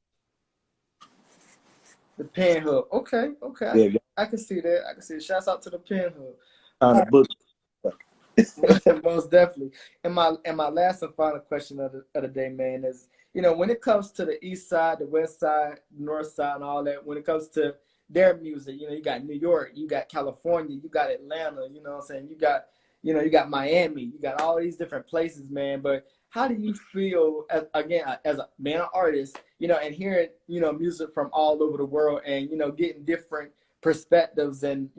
[SPEAKER 1] The pin hook. Okay. Okay.
[SPEAKER 2] yeah, if y'all
[SPEAKER 1] I can see that. I can see it. Shouts out to the pin hook.
[SPEAKER 2] trying to
[SPEAKER 1] All
[SPEAKER 2] book. Like,
[SPEAKER 1] right. Most definitely. And my last and final question of the day, man, is when it comes to the east side, the west side, the north side, and all that, when it comes to their music, you got New York, you got California, you got Atlanta, you know what I'm saying? You got Miami, you got all these different places, man. But how do you feel as a man artist, and hearing, music from all over the world and, getting different perspectives and,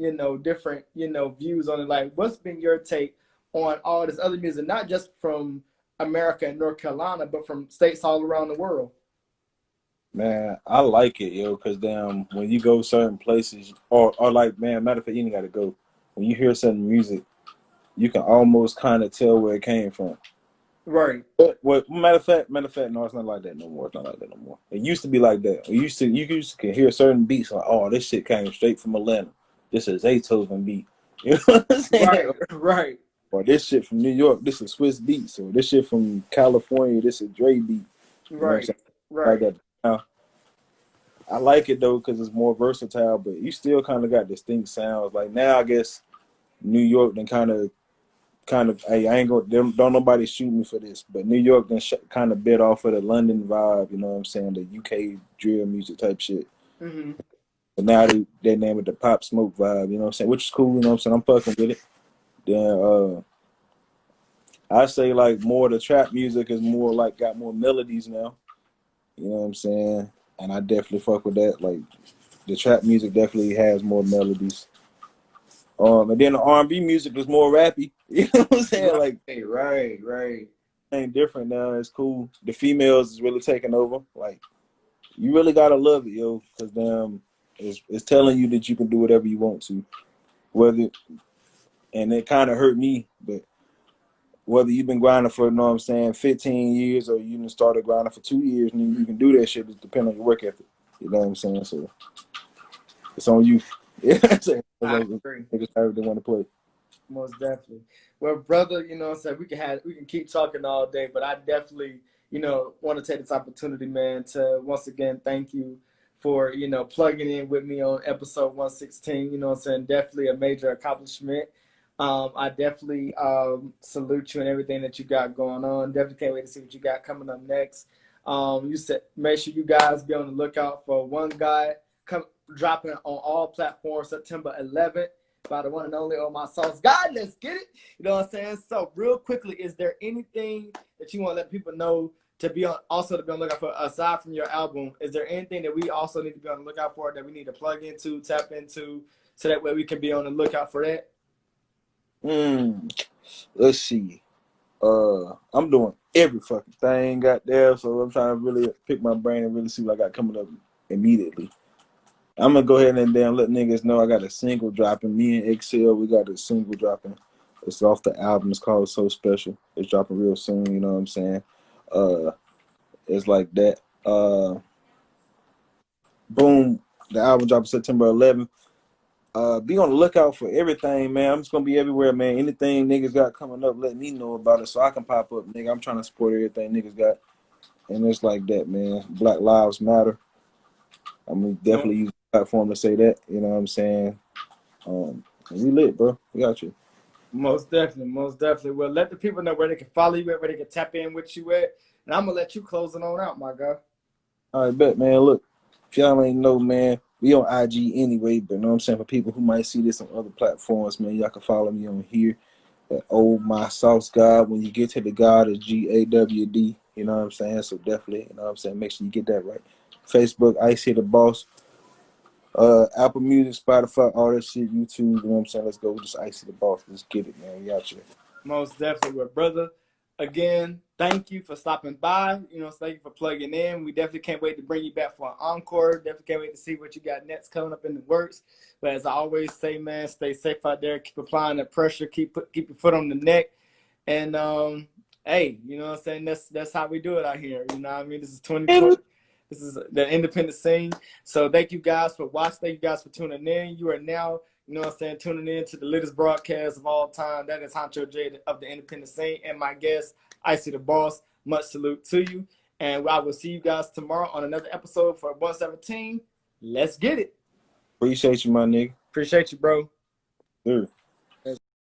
[SPEAKER 1] different, views on it? Like, what's been your take on all this other music, not just from America and North Carolina, but from states all around the world?
[SPEAKER 2] man, I like it, yo, because damn, when you go certain places, or like, man, matter of fact, you ain't gotta go. When you hear certain music, you can almost kind of tell where it came from.
[SPEAKER 1] Right,
[SPEAKER 2] But what matter of fact, no, it's not like that no more. It's not like that no more. It used to be like that. You used to hear certain beats like, oh, this shit came straight from Atlanta. This is Beethoven beat. You know what I'm saying?
[SPEAKER 1] right, right,
[SPEAKER 2] Or this shit from New York, this is Swiss beats. Or this shit from California, this is Dre beat. You know what I'm
[SPEAKER 1] right,
[SPEAKER 2] saying? Like
[SPEAKER 1] right,
[SPEAKER 2] that. Now, I like it though because it's more versatile, but you still kind of got distinct sounds. Like now, I guess New York then kind of, hey, I ain't gonna, don't nobody shoot me for this, but New York then kind of bit off of the London vibe, you know what I'm saying, the UK drill music type shit.
[SPEAKER 1] mm-hmm.
[SPEAKER 2] But now they name it the Pop Smoke vibe, you know what I'm saying, which is cool, you know what I'm saying, I'm fucking with it. Then I say like more the trap music is more like got more melodies now, you know what I'm saying, and I definitely fuck with that. Like the trap music definitely has more melodies. And then the R&B music is more rappy, you know what I'm saying, like
[SPEAKER 1] Right, right, right.
[SPEAKER 2] ain't different now. It's cool. The females is really taking over. Like you really gotta love it, yo, because damn, it's telling you that you can do whatever you want to. Whether and it kind of hurt me, but whether you've been grinding for, you know what I'm saying, 15 years or you done started grinding for 2 years and you can do that shit, it depends on your work ethic. You know what I'm saying? So it's on you. Yeah, it's
[SPEAKER 1] I
[SPEAKER 2] like
[SPEAKER 1] agree.
[SPEAKER 2] niggas however they want to play.
[SPEAKER 1] Most definitely. Well, brother, what I'm saying, we can keep talking all day, but I definitely, want to take this opportunity, man, to once again thank you for, plugging in with me on episode 116. You know what I'm saying? Definitely a major accomplishment. I definitely salute you and everything that you got going on. Definitely can't wait to see what you got coming up next. You said make sure you guys be on the lookout for one guy come dropping on all platforms September 11th by the one and only on my sauce. God, let's get it. You know what I'm saying? So real quickly, is there anything that you want to let people know to be on the lookout for aside from your album? Is there anything that we also need to be on the lookout for that we need to plug into, tap into, so that way we can be on the lookout for that?
[SPEAKER 2] Mm, let's see. I'm doing every fucking thing got there, so I'm trying to really pick my brain and really see what I got coming up. immediately. I'm gonna go ahead and damn let niggas know I got a single dropping. Me and Excel, we got a single dropping. It's off the album. It's called So Special. It's dropping real soon. You know what I'm saying? It's like that. Boom. The album drops September 11th. Be on the lookout for everything, man. I'm just gonna be everywhere, man. Anything niggas got coming up, let me know about it so I can pop up, nigga. I'm trying to support everything niggas got, and it's like that, man. Black Lives Matter. I'm gonna definitely use the platform to say that. You know what I'm saying? We lit, bro. We got you.
[SPEAKER 1] Most definitely, most definitely. Well, let the people know where they can follow you at, where they can tap in with you at, and I'm gonna let you close it on out, my guy.
[SPEAKER 2] All right, bet, man. Look, if y'all ain't know, man, we on IG anyway, but you know what I'm saying? For people who might see this on other platforms, man, y'all can follow me on here at My Sauce Gawd. When you get to the Gawd, it's Gawd. You know what I'm saying? So definitely, you know what I'm saying? Make sure you get that right. Facebook, Icey the Boss. Apple Music, Spotify, all that shit, YouTube, you know what I'm saying? Let's go with this Icey the Boss. Let's get it, man. We out here.
[SPEAKER 1] Most definitely. Well, brother, again, thank you for stopping by. You know, thank you for plugging in. We definitely can't wait to bring you back for an encore. Definitely can't wait to see what you got next coming up in the works. But as I always say, man, stay safe out there. Keep applying the pressure. Keep your foot on the neck. And hey, you know what I'm saying? That's how we do it out here. You know what I mean? This is 2020. This is the independent scene. So thank you guys for watching. Thank you guys for tuning in. You are now, you know what I'm saying, tuning in to the latest broadcast of all time. That is Honcho J of the independent scene and my guest, Icey the Boss. Much salute to you. And I will see you guys tomorrow on another episode for 117. Let's get it.
[SPEAKER 2] Appreciate you, my nigga.
[SPEAKER 1] Appreciate you, bro.
[SPEAKER 2] Sure.